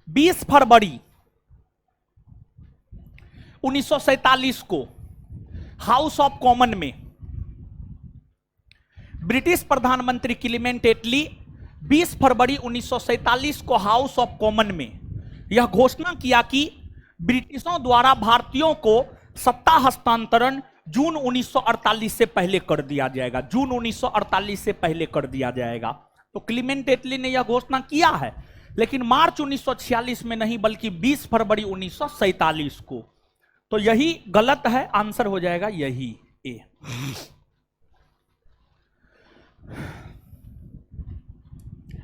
20 फरवरी 1947 को हाउस ऑफ कॉमन में, ब्रिटिश प्रधानमंत्री क्लीमेंट एटली 20 फरवरी 1947 को हाउस ऑफ कॉमन में यह घोषणा किया कि ब्रिटिशों द्वारा भारतीयों को सत्ता हस्तांतरण जून 1948 से पहले कर दिया जाएगा। जून 1948 से पहले कर दिया जाएगा। तो क्लीमेंट एटली ने यह घोषणा किया है, लेकिन मार्च 1946 में नहीं बल्कि 20 फरवरी 1947 को। तो यही गलत है, आंसर हो जाएगा यही ए।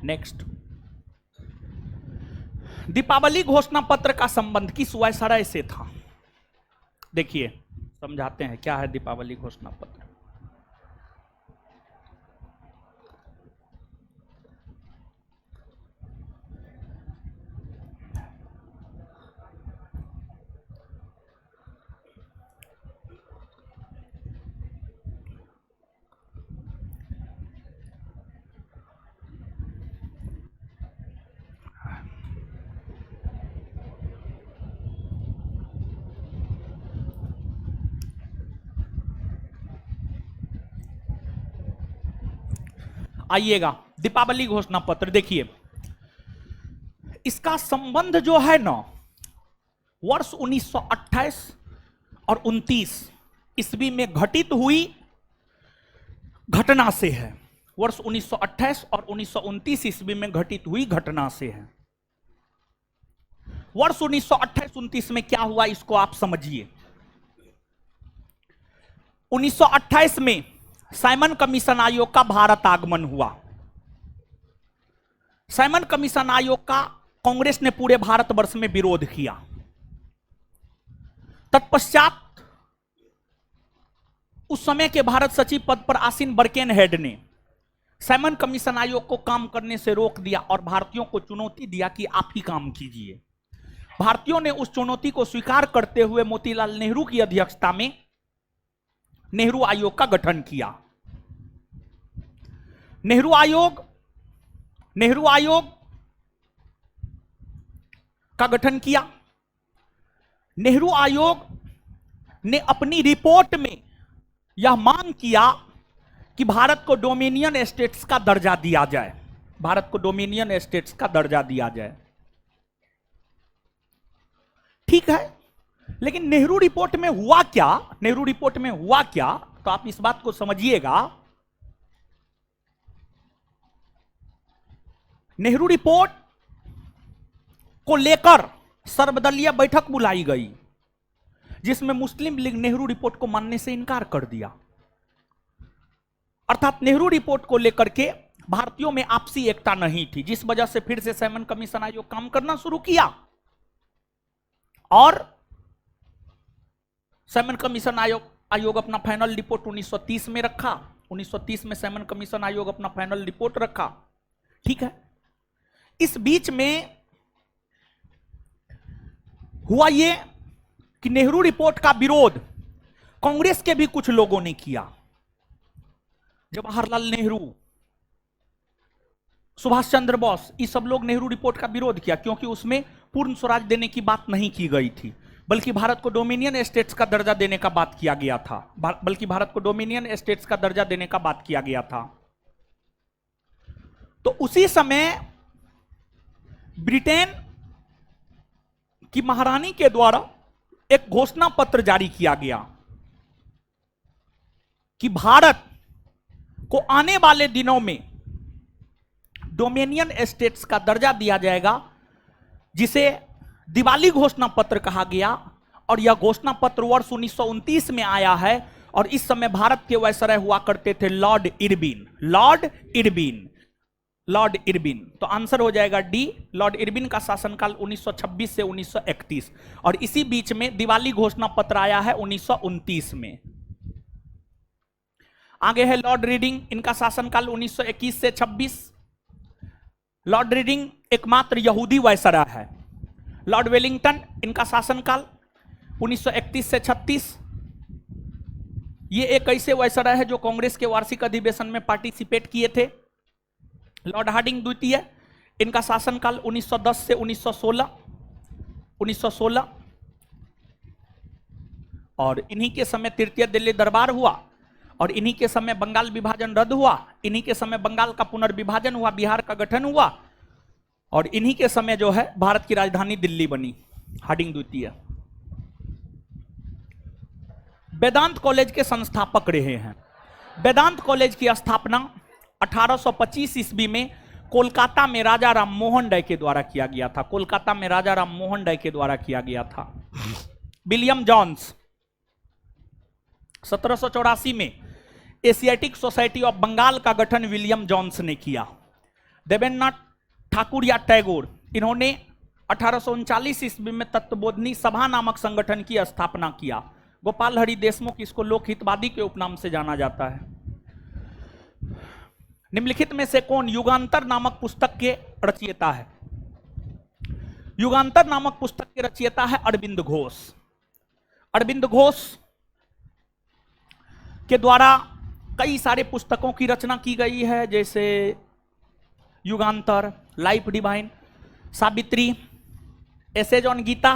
नेक्स्ट, दीपावली घोषणा पत्र का संबंध किस वायसराय से था? देखिए समझाते हैं क्या है दीपावली घोषणा पत्र। आइएगा, दीपावली घोषणा पत्र देखिए, इसका संबंध जो है ना वर्ष 1928 और 29 ईस्वी में घटित हुई घटना से है। वर्ष 1928 और 1929 ईस्वी में घटित हुई घटना से है। वर्ष 1928-29 में क्या हुआ इसको आप समझिए। 1928 में साइमन कमीशन आयोग का भारत आगमन हुआ। साइमन कमीशन आयोग का कांग्रेस ने पूरे भारतवर्ष में विरोध किया। तत्पश्चात उस समय के भारत सचिव पद पर आसीन बर्केनहेड ने साइमन कमीशन आयोग को काम करने से रोक दिया और भारतीयों को चुनौती दिया कि आप ही काम कीजिए। भारतीयों ने उस चुनौती को स्वीकार करते हुए मोतीलाल नेहरू की अध्यक्षता में नेहरू आयोग का गठन किया। नेहरू आयोग का गठन किया। नेहरू आयोग ने अपनी रिपोर्ट में यह मांग किया कि भारत को डोमिनियन स्टेट्स का दर्जा दिया जाए। भारत को डोमिनियन स्टेट्स का दर्जा दिया जाए। ठीक है, लेकिन नेहरू रिपोर्ट में हुआ क्या? नेहरू रिपोर्ट में हुआ क्या तो आप इस बात को समझिएगा। नेहरू रिपोर्ट को लेकर सर्वदलीय बैठक बुलाई गई जिसमें मुस्लिम लीग नेहरू रिपोर्ट को मानने से इनकार कर दिया। अर्थात नेहरू रिपोर्ट को लेकर के भारतीयों में आपसी एकता नहीं थी, जिस वजह से फिर से साइमन कमीशन आयोग काम करना शुरू किया और साइमन कमीशन आयोग अपना फाइनल रिपोर्ट 1930 में रखा। 1930 में साइमन कमीशन आयोग अपना फाइनल रिपोर्ट रखा। ठीक है, इस बीच में हुआ यह कि नेहरू रिपोर्ट का विरोध कांग्रेस के भी कुछ लोगों ने किया। जवाहरलाल नेहरू, सुभाष चंद्र बोस, ये सब लोग नेहरू रिपोर्ट का विरोध किया क्योंकि उसमें पूर्ण स्वराज देने की बात नहीं की गई थी, बल्कि भारत को डोमिनियन स्टेट्स का दर्जा देने का बात किया गया था। बल्कि भारत को डोमिनियन स्टेट्स का दर्जा देने का बात किया गया था। तो उसी समय ब्रिटेन की महारानी के द्वारा एक घोषणा पत्र जारी किया गया कि भारत को आने वाले दिनों में डोमिनियन स्टेट्स का दर्जा दिया जाएगा, जिसे दिवाली घोषणा पत्र कहा गया। और यह घोषणा पत्र वर्ष 1929 में आया है और इस समय भारत के वायसराय हुआ करते थे लॉर्ड इरविन। तो आंसर हो जाएगा डी, लॉर्ड इरविन का शासनकाल 1926 से 1931 और इसी बीच में दिवाली घोषणा पत्र आया है 1929 में। आगे है लॉर्ड रीडिंग, इनका शासनकाल 1921 से 26। लॉर्ड रीडिंग एकमात्र यहूदी वायसराय है। लॉर्ड वेलिंगटन, इनका शासनकाल 1931 से 36। ये एक ऐसे वायसराय है जो कांग्रेस के वार्षिक अधिवेशन में पार्टिसिपेट किए थे। लॉर्ड हार्डिंग द्वितीय, इनका शासनकाल 1910 से 1916 और इन्हीं के समय तृतीय दिल्ली दरबार हुआ और इन्हीं के समय बंगाल विभाजन रद्द हुआ। इन्हीं के समय बंगाल का पुनर्विभाजन हुआ, बिहार का गठन हुआ और इन्हीं के समय जो है भारत की राजधानी दिल्ली बनी। हार्डिंग द्वितीय वेदांत कॉलेज के संस्थापक रहे हैं। वेदांत कॉलेज की स्थापना 1825 ईस्वी में कोलकाता में राजा राम मोहन राय के द्वारा किया गया था। कोलकाता में राजा राम मोहन राय के द्वारा किया गया था। विलियम जॉन्स 1784 में एशियाटिक सोसाइटी ऑफ बंगाल का गठन विलियम जॉन्स ने किया। देवेंद्रनाथ ठाकुर या टैगोर, इन्होंने 1839 ईस्वी में तत्वबोधिनी सभा नामक संगठन की स्थापना किया। गोपाल हरि देशमुख इसको लोकहितवादी के उपनाम से जाना जाता है। निम्नलिखित में से कौन युगांतर नामक पुस्तक के रचयिता है? युगांतर नामक पुस्तक के रचयिता है अरविंद घोष। अरविंद घोष के द्वारा कई सारे पुस्तकों की रचना की गई है, जैसे Yugantar, life divine, Savitri, essays on Gita,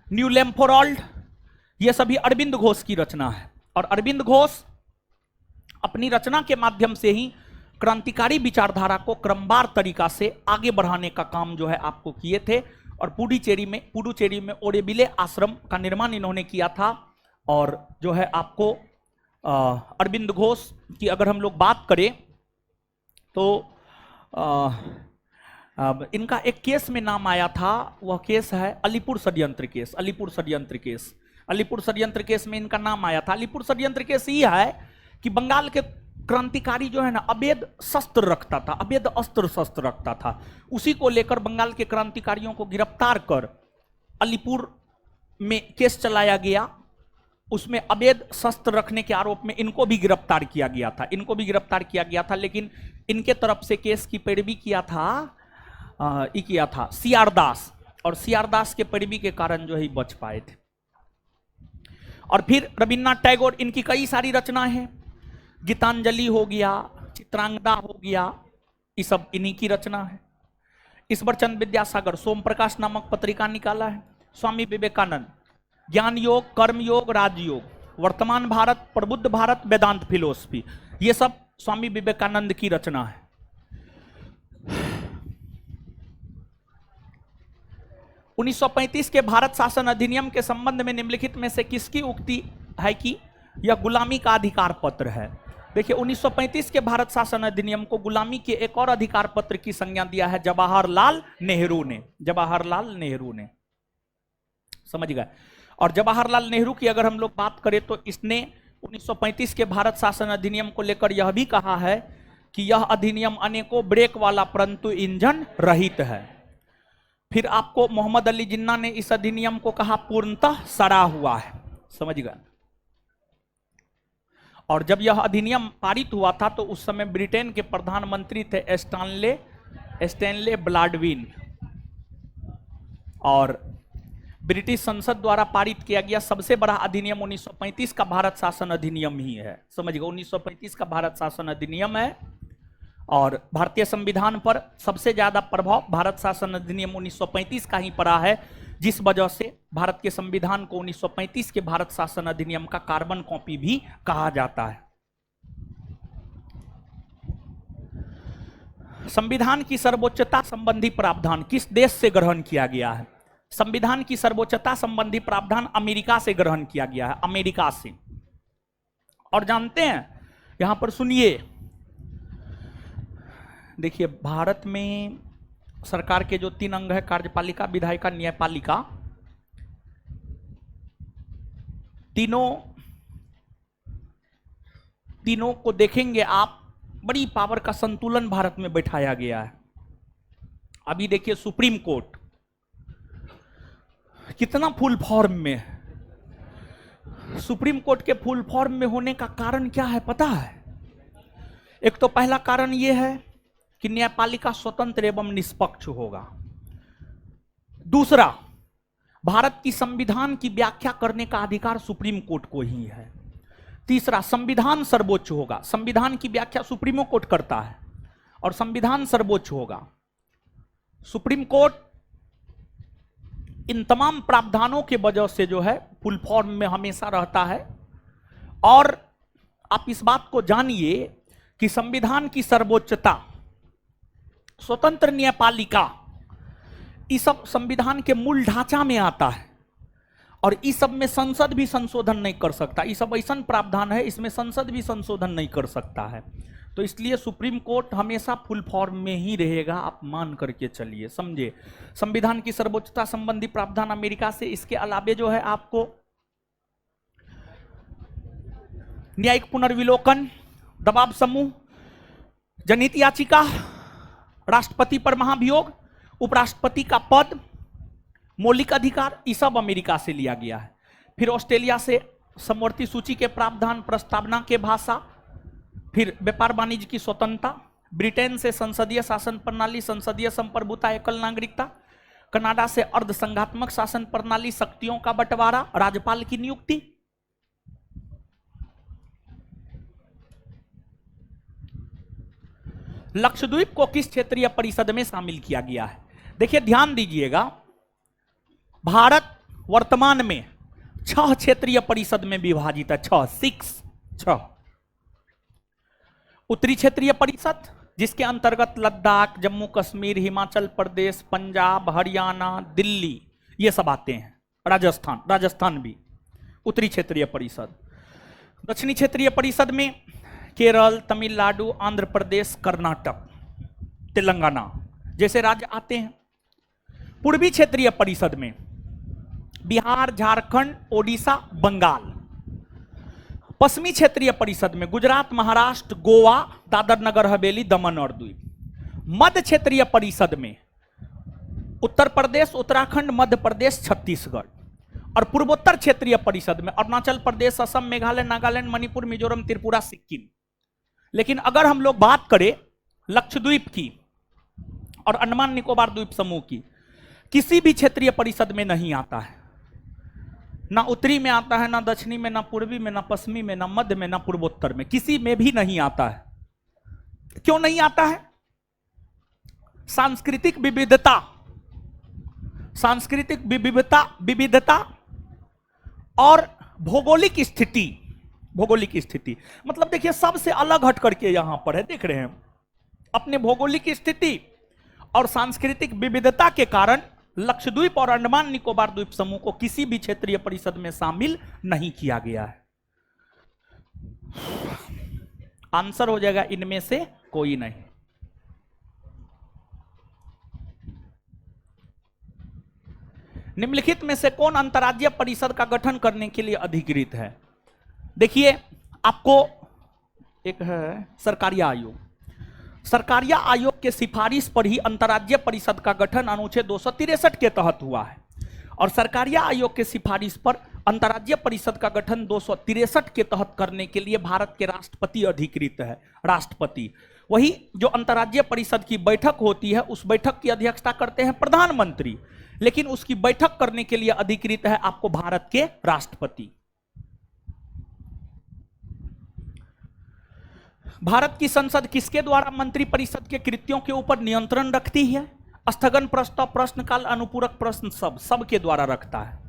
new lamp for old, ये सभी अरविंद घोष की रचना है। और अरविंद घोष अपनी रचना के माध्यम से ही क्रांतिकारी विचारधारा को क्रमवार तरीका से आगे बढ़ाने का काम जो है आपको किए थे। और पुडुचेरी में ओरेबिले आश्रम का निर्माण इन्होंने किया था। और जो है आपको अरविंद घोष की अगर हम लोग बात करें तो इनका एक केस में नाम आया था, वह केस है अलीपुर षड्यंत्र केस। अलीपुर षड्यंत्र केस में इनका नाम आया था। अलीपुर षड्यंत्र केस ये है कि बंगाल के क्रांतिकारी जो है ना अवैध शस्त्र रखता था, अवैध अस्त्र शस्त्र रखता था। उसी को लेकर बंगाल के क्रांतिकारियों को गिरफ्तार कर अलीपुर में केस चलाया गया। उसमें अवैध शस्त्र रखने के आरोप में इनको भी गिरफ्तार किया गया था। लेकिन इनके तरफ से केस की पैरवी किया था सीआर दास, और सीआर दास के पैरवी के कारण जो है बच पाए थे। और फिर रविन्द्रनाथ टैगोर, इनकी कई सारी रचनाएं हैं। गीतांजलि हो गया, चित्रांगदा हो गया, ये सब इन्हीं की रचना है। ईश्वरचंद्र विद्यासागर सोम प्रकाश नामक पत्रिका निकाला है। स्वामी विवेकानंद ज्ञान योग, कर्म योग, राजयोग, वर्तमान भारत, प्रबुद्ध भारत, वेदांत फिलोसफी, ये सब स्वामी विवेकानंद की रचना है। उन्नीस 1935 के भारत शासन अधिनियम के संबंध में निम्नलिखित में से किसकी उक्ति है कि यह गुलामी का अधिकार पत्र है? देखिए 1935 के भारत शासन अधिनियम को गुलामी के एक और अधिकार पत्र की संज्ञा दिया है जवाहरलाल नेहरू ने। समझ गए? और जवाहरलाल नेहरू की अगर हम लोग बात करें तो इसने 1935 के भारत शासन अधिनियम को लेकर यह भी कहा है कि यह अधिनियम अनेकों ब्रेक वाला परंतु इंजन रहित है। फिर आपको मोहम्मद अली जिन्ना ने इस अधिनियम को कहा पूर्णतः सड़ा हुआ है। समझ गए? और जब यह अधिनियम पारित हुआ था तो उस समय ब्रिटेन के प्रधानमंत्री थे स्टैनले ब्लाडविन, और ब्रिटिश संसद द्वारा पारित किया गया सबसे बड़ा अधिनियम 1935 का भारत शासन अधिनियम ही है। समझ गए? 1935 का भारत शासन अधिनियम है। और भारतीय संविधान पर सबसे ज्यादा प्रभाव भारत शासन अधिनियम 1935 का ही पड़ा है, जिस वजह से भारत के संविधान को 1935 के भारत शासन अधिनियम का कार्बन कॉपी भी कहा जाता है। संविधान की सर्वोच्चता संबंधी प्रावधान किस देश से ग्रहण किया गया है? संविधान की सर्वोच्चता संबंधी प्रावधान अमेरिका से ग्रहण किया गया है, अमेरिका से। और जानते हैं, यहां पर सुनिए, देखिए भारत में सरकार के जो 3 अंग है, कार्यपालिका, विधायिका, न्यायपालिका, तीनों को देखेंगे आप, बड़ी पावर का संतुलन भारत में बैठाया गया है। अभी देखिए सुप्रीम कोर्ट कितना फुल फॉर्म में है। सुप्रीम कोर्ट के फुल फॉर्म में होने का कारण क्या है पता है? एक तो पहला कारण यह है कि न्यायपालिका स्वतंत्र एवं निष्पक्ष होगा। दूसरा, भारत की संविधान की व्याख्या करने का अधिकार सुप्रीम कोर्ट को ही है। तीसरा, संविधान सर्वोच्च होगा। संविधान की व्याख्या सुप्रीम कोर्ट करता है और संविधान सर्वोच्च होगा। सुप्रीम कोर्ट इन तमाम प्रावधानों के वजह से जो है फुल फॉर्म में हमेशा रहता है। और आप इस बात को जानिए कि संविधान की सर्वोच्चता, स्वतंत्र न्यायपालिका, इस सब संविधान के मूल ढांचा में आता है। और इस सब में संसद भी संशोधन नहीं कर सकता। इस सब ऐसा प्रावधान है, इसमें संसद भी संशोधन नहीं कर सकता है। तो इसलिए सुप्रीम कोर्ट हमेशा फुल फॉर्म में ही रहेगा, आप मान करके चलिए, समझे। संविधान की सर्वोच्चता संबंधी प्रावधान अमेरिका से, इसके अलावे जो है आपको न्यायिक पुनर्विलोकन, दबाव समूह, जनहित याचिका, राष्ट्रपति पर महाभियोग, उपराष्ट्रपति का पद, मौलिक अधिकार, ये सब अमेरिका से लिया गया है। फिर ऑस्ट्रेलिया से समवर्ती सूची के प्रावधान, प्रस्तावना के भाषा, फिर व्यापार वाणिज्य की स्वतंत्रता, ब्रिटेन से संसदीय शासन प्रणाली, संसदीय संप्रभुता, एकल नागरिकता, कनाडा से अर्ध संघात्मक शासन प्रणाली, शक्तियों का बंटवारा, राज्यपाल की नियुक्ति। लक्षद्वीप को किस क्षेत्रीय परिषद में शामिल किया गया है? देखिए ध्यान दीजिएगा, भारत वर्तमान में 6 क्षेत्रीय परिषद में विभाजित है, 6। उत्तरी क्षेत्रीय परिषद, जिसके अंतर्गत लद्दाख, जम्मू कश्मीर, हिमाचल प्रदेश, पंजाब, हरियाणा, दिल्ली ये सब आते हैं, राजस्थान भी उत्तरी क्षेत्रीय परिषद। दक्षिणी क्षेत्रीय परिषद में केरल, तमिलनाडु, आंध्र प्रदेश, कर्नाटक, तेलंगाना जैसे राज्य आते हैं। पूर्वी क्षेत्रीय परिषद में बिहार, झारखंड, ओडिशा, बंगाल। पश्चिमी क्षेत्रीय परिषद में गुजरात, महाराष्ट्र, गोवा, दादर नगर हवेली, दमन और द्वीप। मध्य क्षेत्रीय परिषद में उत्तर प्रदेश, उत्तराखंड, मध्य प्रदेश, छत्तीसगढ़। और पूर्वोत्तर क्षेत्रीय परिषद में अरुणाचल प्रदेश, असम, मेघालय, नागालैंड, मणिपुर, मिजोरम, त्रिपुरा, सिक्किम। लेकिन अगर हम लोग बात करें लक्षद्वीप की और अंडमान निकोबार द्वीप समूह की, किसी भी क्षेत्रीय परिषद में नहीं आता है, ना उत्तरी में आता है, ना दक्षिणी में, ना पूर्वी में, ना पश्चिमी में, ना मध्य में, ना पूर्वोत्तर में, किसी में भी नहीं आता है। क्यों नहीं आता है? सांस्कृतिक विविधता और भौगोलिक स्थिति। मतलब देखिए सबसे अलग हट करके यहां पर है, देख रहे हैं, अपने भौगोलिक स्थिति और सांस्कृतिक विविधता के कारण लक्षद्वीप और अंडमान निकोबार द्वीप समूह को किसी भी क्षेत्रीय परिषद में शामिल नहीं किया गया है। आंसर हो जाएगा इनमें से कोई नहीं। निम्नलिखित में से कौन अंतर्राज्यीय परिषद का गठन करने के लिए अधिकृत है? देखिए आपको एक है सरकारिया आयोग। सरकारिया आयोग के सिफारिश पर ही अंतर्राज्यीय परिषद का गठन अनुच्छेद 263 के तहत हुआ है। और सरकारिया आयोग के सिफारिश पर अंतर्राज्यीय परिषद का गठन 263 के तहत करने के लिए भारत के राष्ट्रपति अधिकृत है। राष्ट्रपति, वही जो अंतर्राज्यीय परिषद की बैठक होती है, उस बैठक की अध्यक्षता करते हैं प्रधानमंत्री, लेकिन उसकी बैठक करने के लिए अधिकृत है आपको भारत के राष्ट्रपति। भारत की संसद किसके द्वारा मंत्री परिषद के कृत्यों के ऊपर नियंत्रण रखती है? स्थगन प्रस्ताव, प्रश्नकाल, अनुपूरक प्रश्न सबके द्वारा रखता है।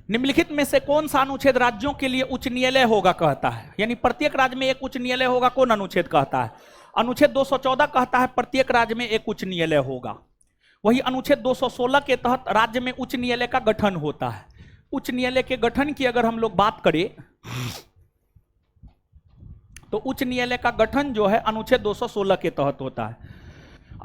निम्नलिखित में से कौन सा अनुच्छेद राज्यों के लिए उच्च न्यायालय होगा कहता है? यानी प्रत्येक राज्य में एक उच्च न्यायालय होगा, कौन अनुच्छेद कहता है? अनुच्छेद 214 कहता है प्रत्येक राज्य में एक उच्च न्यायालय होगा। वही अनुच्छेद 216 के तहत राज्य में उच्च न्यायालय का गठन होता है। उच्च न्यायालय के गठन की अगर हम लोग बात करें तो उच्च न्यायालय का गठन जो है अनुच्छेद 216 के तहत होता है।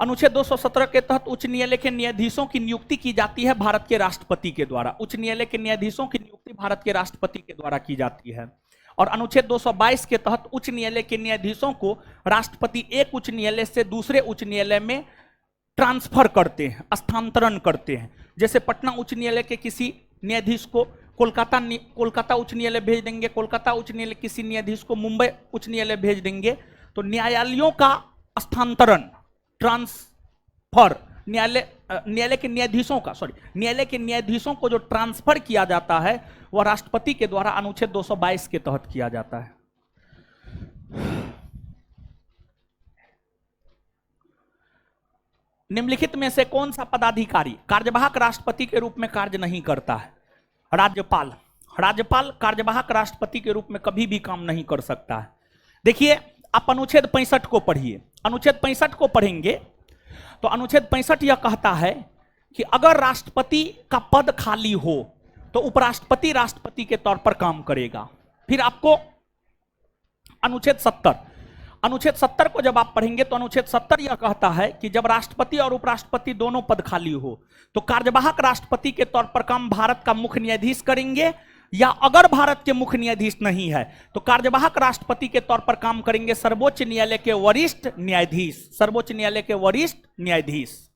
अनुच्छेद 217 के तहत उच्च न्यायालय के न्यायाधीशों की नियुक्ति की जाती है भारत के राष्ट्रपति के द्वारा। उच्च न्यायालय के न्यायाधीशों की नियुक्ति भारत के राष्ट्रपति के द्वारा की जाती है। और अनुच्छेद 222 के तहत उच्च न्यायालय के न्यायाधीशों को राष्ट्रपति एक उच्च न्यायालय से दूसरे उच्च न्यायालय में ट्रांसफर करते हैं, स्थानांतरण करते हैं। जैसे पटना उच्च न्यायालय के किसी न्यायाधीश को कोलकाता उच्च न्यायालय भेज देंगे, कोलकाता उच्च न्यायालय किसी न्यायाधीश को मुंबई उच्च न्यायालय भेज देंगे। तो न्यायालयों का स्थानांतरण, ट्रांसफर, न्यायालय के न्यायाधीशों को जो ट्रांसफर किया जाता है वह राष्ट्रपति के द्वारा अनुच्छेद 222 के तहत किया जाता है। निम्नलिखित में से कौन सा पदाधिकारी कार्यवाहक राष्ट्रपति के रूप में कार्य नहीं करता है? राज्यपाल। राज्यपाल कार्यवाहक राष्ट्रपति के रूप में कभी भी काम नहीं कर सकता है। देखिए आप अनुच्छेद 65 को पढ़िए। अनुच्छेद 65 को पढ़ेंगे तो अनुच्छेद 65 यह कहता है कि अगर राष्ट्रपति का पद खाली हो तो उपराष्ट्रपति राष्ट्रपति के तौर पर काम करेगा। फिर आपको अनुच्छेद 70, अनुच्छेद 70 को जब आप पढ़ेंगे तो अनुच्छेद 70 यह कहता है कि जब राष्ट्रपति और उपराष्ट्रपति दोनों पद खाली हो तो कार्यवाहक राष्ट्रपति के तौर पर काम भारत का मुख्य न्यायाधीश करेंगे, या अगर भारत के मुख्य न्यायाधीश नहीं है तो कार्यवाहक राष्ट्रपति के तौर पर काम करेंगे सर्वोच्च न्यायालय के वरिष्ठ न्यायाधीश, सर्वोच्च न्यायालय के वरिष्ठ न्यायाधीश।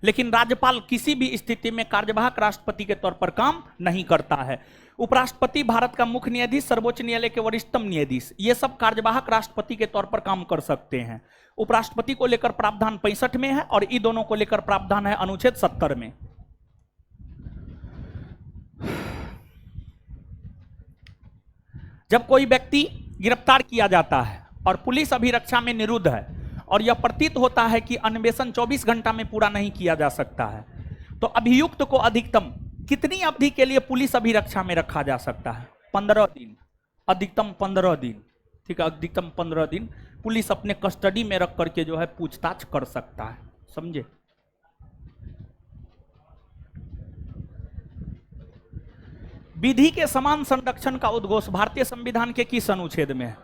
लेकिन राज्यपाल किसी भी स्थिति में कार्यवाहक राष्ट्रपति के तौर पर काम नहीं करता है। उपराष्ट्रपति भारत का मुख्य न्यायाधीश, सर्वोच्च न्यायालय के वरिष्ठतम न्यायाधीश, ये सब कार्यवाहक राष्ट्रपति के तौर पर काम कर सकते हैं। उपराष्ट्रपति को लेकर प्रावधान 65 में है और इन दोनों को लेकर प्रावधान है अनुच्छेद 70 में। जब कोई व्यक्ति गिरफ्तार किया जाता है और पुलिस अभिरक्षा में निरुद्ध है और यह प्रतीत होता है कि अन्वेषण 24 घंटा में पूरा नहीं किया जा सकता है, तो अभियुक्त को अधिकतम कितनी अवधि के लिए पुलिस अभिरक्षा में रखा जा सकता है? 15 दिन, अधिकतम 15 दिन। ठीक है, अधिकतम 15 दिन पुलिस अपने कस्टडी में रख करके जो है पूछताछ कर सकता है, समझे? विधि के समान संरक्षण का उद्घोष भारतीय संविधान के किस अनुच्छेद में है?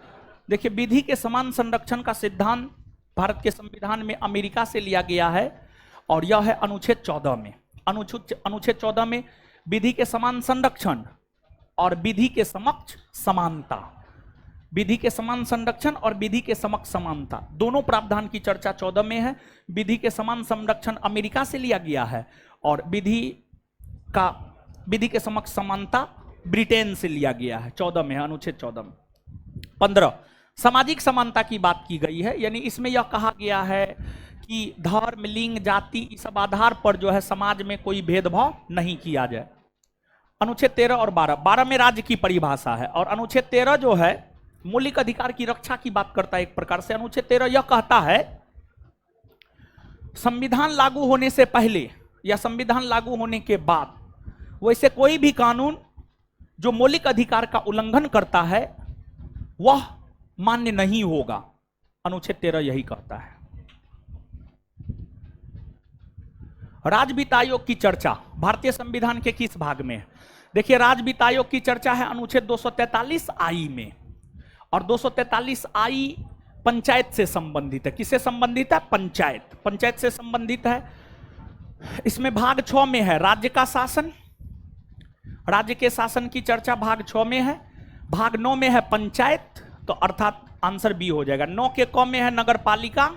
देखिए, विधि के समान संरक्षण का सिद्धांत भारत के संविधान में अमेरिका से लिया गया है और यह है अनुच्छेद 14 में। अनुच्छेद 14 में विधि के समान संरक्षण और विधि के समक्ष समानता, विधि के समान संरक्षण और विधि के समक्ष समानता दोनों प्रावधान की चर्चा 14 में है। विधि के समान संरक्षण अमेरिका से लिया गया है और विधि के समक्ष समानता ब्रिटेन से लिया गया है, 14 में है, अनुच्छेद 14 में। 15 सामाजिक समानता की बात की गई है, यानी इसमें यह कहा गया है कि धर्म, लिंग, जाति इस सब आधार पर जो है समाज में कोई भेदभाव नहीं किया जाए। अनुच्छेद 13 और 12 में राज्य की परिभाषा है और अनुच्छेद 13 जो है मौलिक अधिकार की रक्षा की बात करता है एक प्रकार से। अनुच्छेद 13 यह कहता है संविधान लागू होने से पहले या संविधान लागू होने के बाद वैसे कोई भी कानून जो मौलिक अधिकार का उल्लंघन करता है वह मान्य नहीं होगा। अनुच्छेद 13 यही कहता है। राज्य वित्त आयोग की चर्चा भारतीय संविधान के किस भाग में है? देखिए, राज्य वित्त आयोग की चर्चा है अनुच्छेद 243 आई में और 243 आई पंचायत से संबंधित है। किससे संबंधित है? पंचायत से संबंधित है। इसमें भाग 6 में है राज्य का शासन, राज्य के शासन की चर्चा भाग 6 में है। भाग 9 में है पंचायत, तो अर्थात आंसर बी हो जाएगा। 9 के क में है नगर पालिका।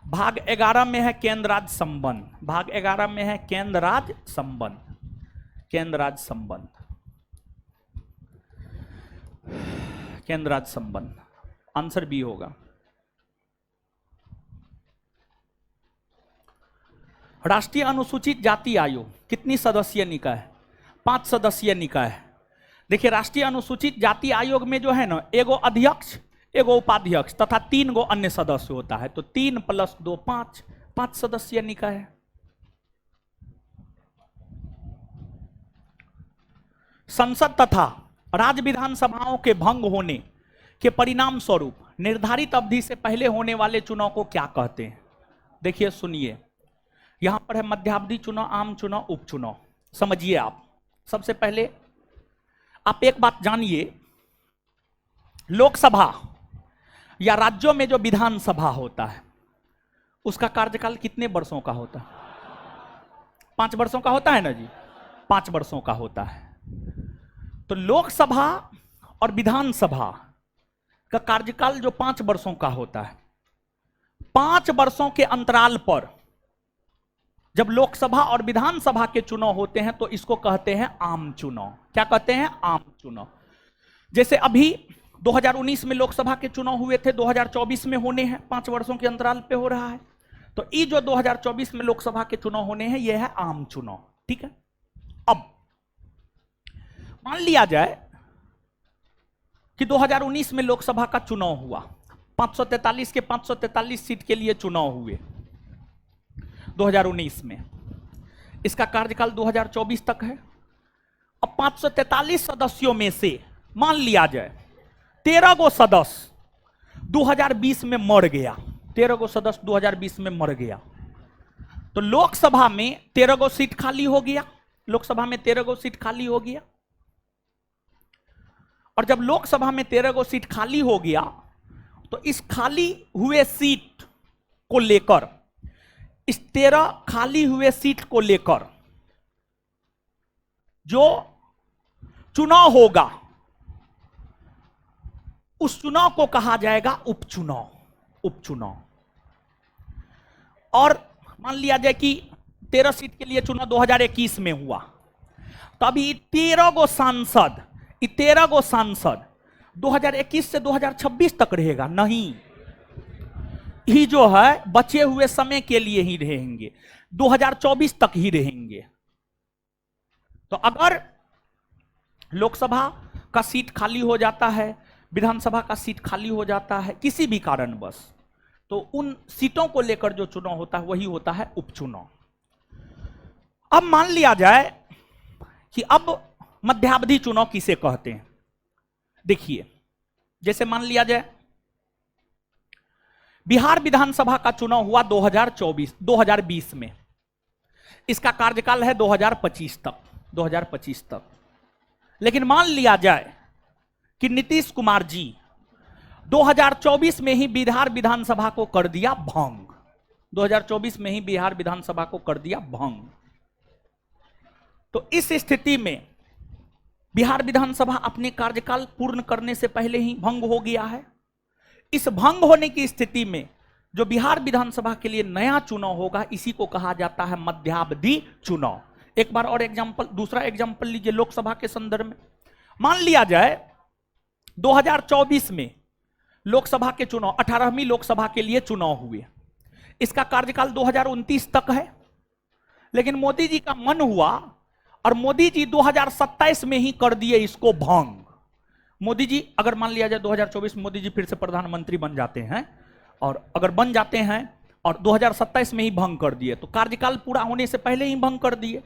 भाग 11 में है केंद्र राज्य संबंध, भाग 11 में है केंद्र राज्य संबंध, केंद्र राज्य संबंध, केंद्र राज्य संबंध, आंसर बी होगा। राष्ट्रीय अनुसूचित जाति आयोग कितनी सदस्यीय निकाय है? 5 सदस्यीय निकाय है। देखिए, राष्ट्रीय अनुसूचित जाति आयोग में जो है ना, एगो अध्यक्ष, एगो उपाध्यक्ष तथा 3 गो अन्य सदस्य होता है, तो 3 + 2 5 सदस्यीय निकाय है। संसद तथा राज्य विधानसभाओं के भंग होने के परिणाम स्वरूप निर्धारित अवधि से पहले होने वाले चुनाव को क्या कहते हैं? देखिए, सुनिए, यहां पर है मध्यावधि चुनाव, आम चुनाव, उपचुनाव। समझिए आप। सबसे पहले आप एक बात जानिए, लोकसभा या राज्यों में जो विधानसभा होता है उसका कार्यकाल कितने वर्षों का होता है? 5 वर्षों का होता है ना जी, 5 वर्षों का होता है। तो लोकसभा और विधानसभा का कार्यकाल जो 5 वर्षों का होता है, 5 वर्षों के अंतराल पर जब लोकसभा और विधानसभा के चुनाव होते हैं तो इसको कहते हैं आम चुनाव। क्या कहते हैं? आम चुनाव। जैसे अभी 2019 में लोकसभा के चुनाव हुए थे, 2024 में होने हैं, 5 वर्षों के अंतराल पे हो रहा है। तो ये जो 2024 में लोकसभा के चुनाव होने हैं, यह है आम चुनाव। ठीक है। अब मान लिया जाए कि 2019 में लोकसभा का चुनाव हुआ, 543 के 543 सीट के लिए चुनाव हुए 2019 में। इसका कार्यकाल 2024 तक है। अब 543 सदस्यों में से मान लिया जाए 13 गो सदस्य 2020 में मर गया, 13 गो सदस्य 2020 में मर गया, तो लोकसभा में 13 गो सीट खाली हो गया, लोकसभा में 13 गो सीट खाली हो गया। और जब लोकसभा में 13 गो सीट खाली हो गया, तो इस खाली हुए सीट को लेकर, इस 13 खाली हुए सीट को लेकर जो चुनाव होगा, उस चुनाव को कहा जाएगा उपचुनाव। उपचुनाव। और मान लिया जाए कि 13 सीट के लिए चुनाव 2021 में हुआ, तभी 13 गो सांसद, 13 गो सांसद 2021 से 2026 तक रहेगा नहीं, ही जो है बचे हुए समय के लिए ही रहेंगे, 2024 तक ही रहेंगे। तो अगर लोकसभा का सीट खाली हो जाता है, विधानसभा का सीट खाली हो जाता है किसी भी कारणवश, तो उन सीटों को लेकर जो चुनाव होता है वही होता है उपचुनाव। अब मान लिया जाए कि अब मध्यावधि चुनाव किसे कहते हैं। देखिए, जैसे मान लिया जाए बिहार विधानसभा का चुनाव हुआ 2020 में, इसका कार्यकाल है 2025 तक, 2025 तक। लेकिन मान लिया जाए कि नीतीश कुमार जी 2024 में ही बिहार विधानसभा को कर दिया भंग, 2024 में ही बिहार विधानसभा को कर दिया भंग। तो इस स्थिति में बिहार विधानसभा अपने कार्यकाल पूर्ण करने से पहले ही भंग हो गया है। इस भंग होने की स्थिति में जो बिहार विधानसभा के लिए नया चुनाव होगा, इसी को कहा जाता है मध्यावधि चुनाव। एक बार और एग्जांपल, दूसरा एग्जांपल लीजिए लोकसभा के संदर्भ में। मान लिया जाए 2024 में लोकसभा के चुनाव, 18वीं लोकसभा के लिए चुनाव हुए, इसका कार्यकाल 2029 तक है। लेकिन मोदी जी का मन हुआ और मोदी जी 2027 में ही कर दिए इसको भंग। मोदी जी, अगर मान लिया जाए 2024 में मोदी जी फिर से प्रधानमंत्री बन जाते हैं, और अगर बन जाते हैं और 2027 में ही भंग कर दिए, तो कार्यकाल पूरा होने से पहले ही भंग कर दिए,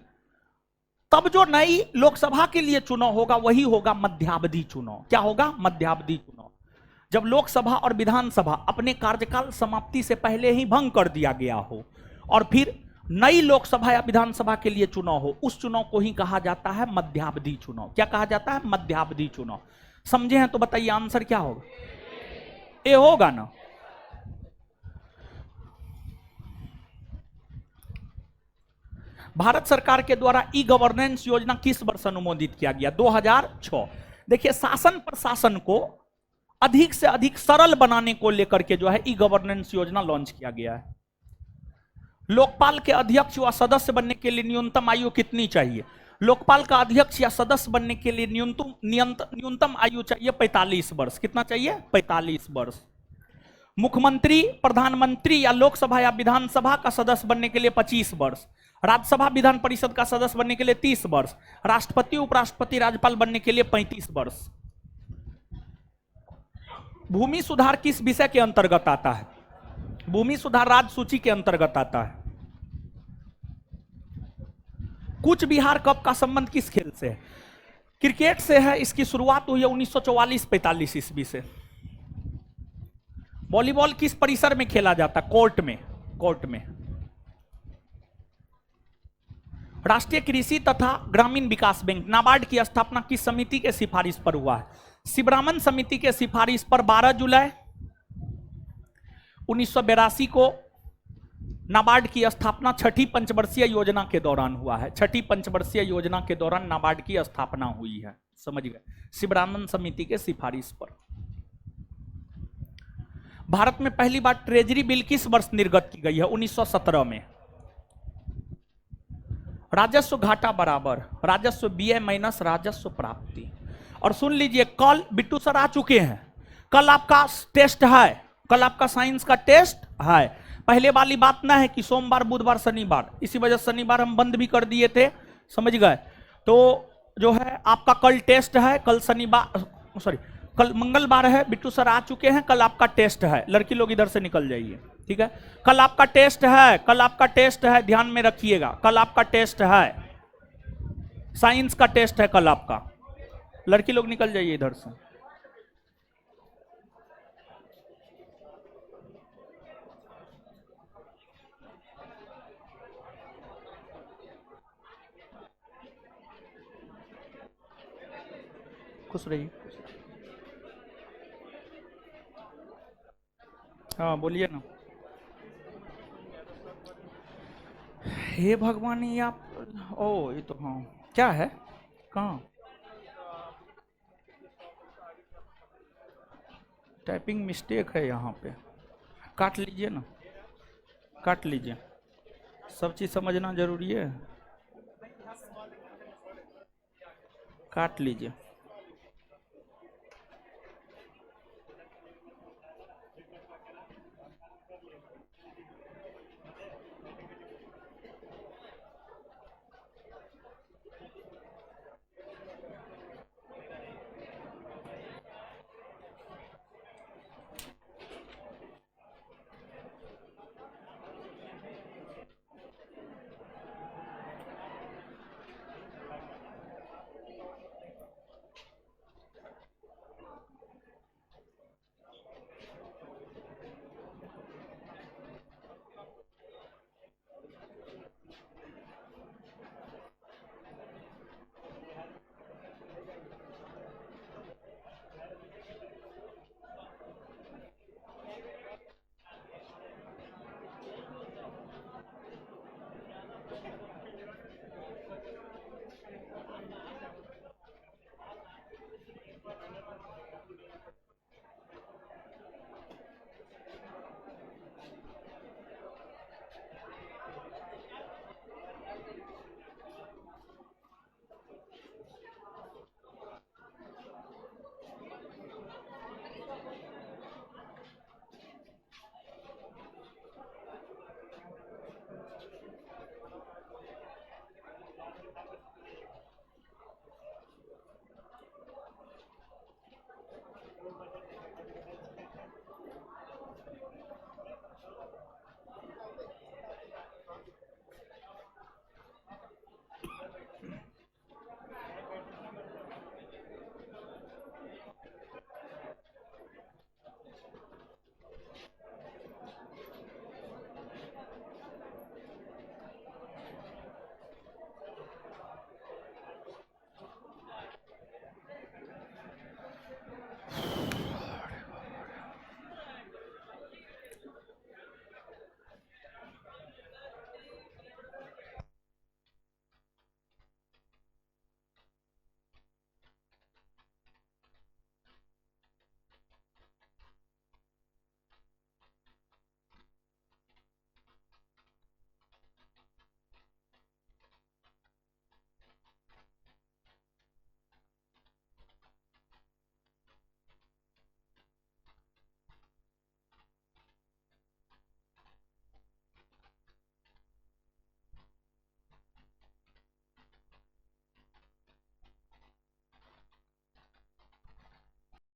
तब जो नई लोकसभा के लिए चुनाव होगा वही होगा मध्यावधि चुनाव। क्या होगा? मध्यावधि चुनाव। जब लोकसभा और विधानसभा अपने कार्यकाल समाप्ति से पहले ही भंग कर दिया गया हो और फिर नई लोकसभा या विधानसभा के लिए चुनाव हो, उस चुनाव को ही कहा जाता है मध्यावधि चुनाव। क्या कहा जाता है? मध्यावधि चुनाव। समझे हैं तो बताइए आंसर क्या होगा? ए होगा ना। भारत सरकार के द्वारा ई गवर्नेंस योजना किस वर्ष अनुमोदित किया गया? 2006। देखिए, शासन प्रशासन को अधिक से अधिक सरल बनाने को लेकर के जो है ई गवर्नेंस योजना लॉन्च किया गया है। लोकपाल के अध्यक्ष व सदस्य बनने के लिए न्यूनतम आयु कितनी चाहिए? लोकपाल का अध्यक्ष या सदस्य बनने के लिए न्यूनतम आयु चाहिए 45 वर्ष। कितना चाहिए? 45 वर्ष। मुख्यमंत्री, प्रधानमंत्री या लोकसभा या विधानसभा का सदस्य बनने के लिए 25 वर्ष। राज्यसभा विधान परिषद का सदस्य बनने के लिए 30 वर्ष। राष्ट्रपति, उपराष्ट्रपति, राज्यपाल बनने के लिए 35 वर्ष। भूमि सुधार किस विषय के अंतर्गत आता है? भूमि सुधार राज्य सूची के अंतर्गत आता है। कूच बिहार कप का संबंध किस खेल से है? क्रिकेट से है। इसकी शुरुआत हुई है 1944-45 ईस्वी से। वॉलीबॉल किस परिसर में खेला जाता है? कोर्ट में। कोर्ट में। राष्ट्रीय कृषि तथा ग्रामीण विकास बैंक नाबार्ड की स्थापना किस समिति के सिफारिश पर हुआ है? शिवरामन समिति के सिफारिश पर 12 जुलाई 1982 को नाबार्ड की स्थापना छठी पंचवर्षीय योजना के दौरान हुआ है। छठी पंचवर्षीय योजना के दौरान नाबार्ड की स्थापना हुई है। समझ गए? शिवरामन समिति के सिफारिश पर। भारत में पहली बार ट्रेजरी बिल किस वर्ष निर्गत की गई है? 1917 में। राजस्व घाटा बराबर राजस्व व्यय माइनस राजस्व प्राप्ति। और सुन लीजिए, कल बिट्टू सर आ चुके हैं, कल आपका टेस्ट है, कल आपका साइंस का टेस्ट है। पहले वाली बात ना है कि सोमवार, बुधवार, शनिवार, इसी वजह से शनिवार हम बंद भी कर दिए थे। समझ गए? तो जो है आपका कल टेस्ट है, कल शनिवार, सॉरी कल मंगलवार है, बिट्टू सर आ चुके हैं, कल आपका टेस्ट है। लड़की लोग इधर से निकल जाइए, ठीक है? कल आपका टेस्ट है, कल आपका टेस्ट है, ध्यान में रखिएगा, कल आपका टेस्ट है, साइंस का टेस्ट है कल आपका। लड़की लोग निकल जाइए इधर से। खुश रहिए। हाँ बोलिए ना। हे भगवान, ये आप, ओ ये तो हाँ, क्या है, कहाँ? टाइपिंग मिस्टेक है यहाँ पे। काट लीजिए ना, काट लीजिए, सब चीज़ समझना जरूरी है, काट लीजिए।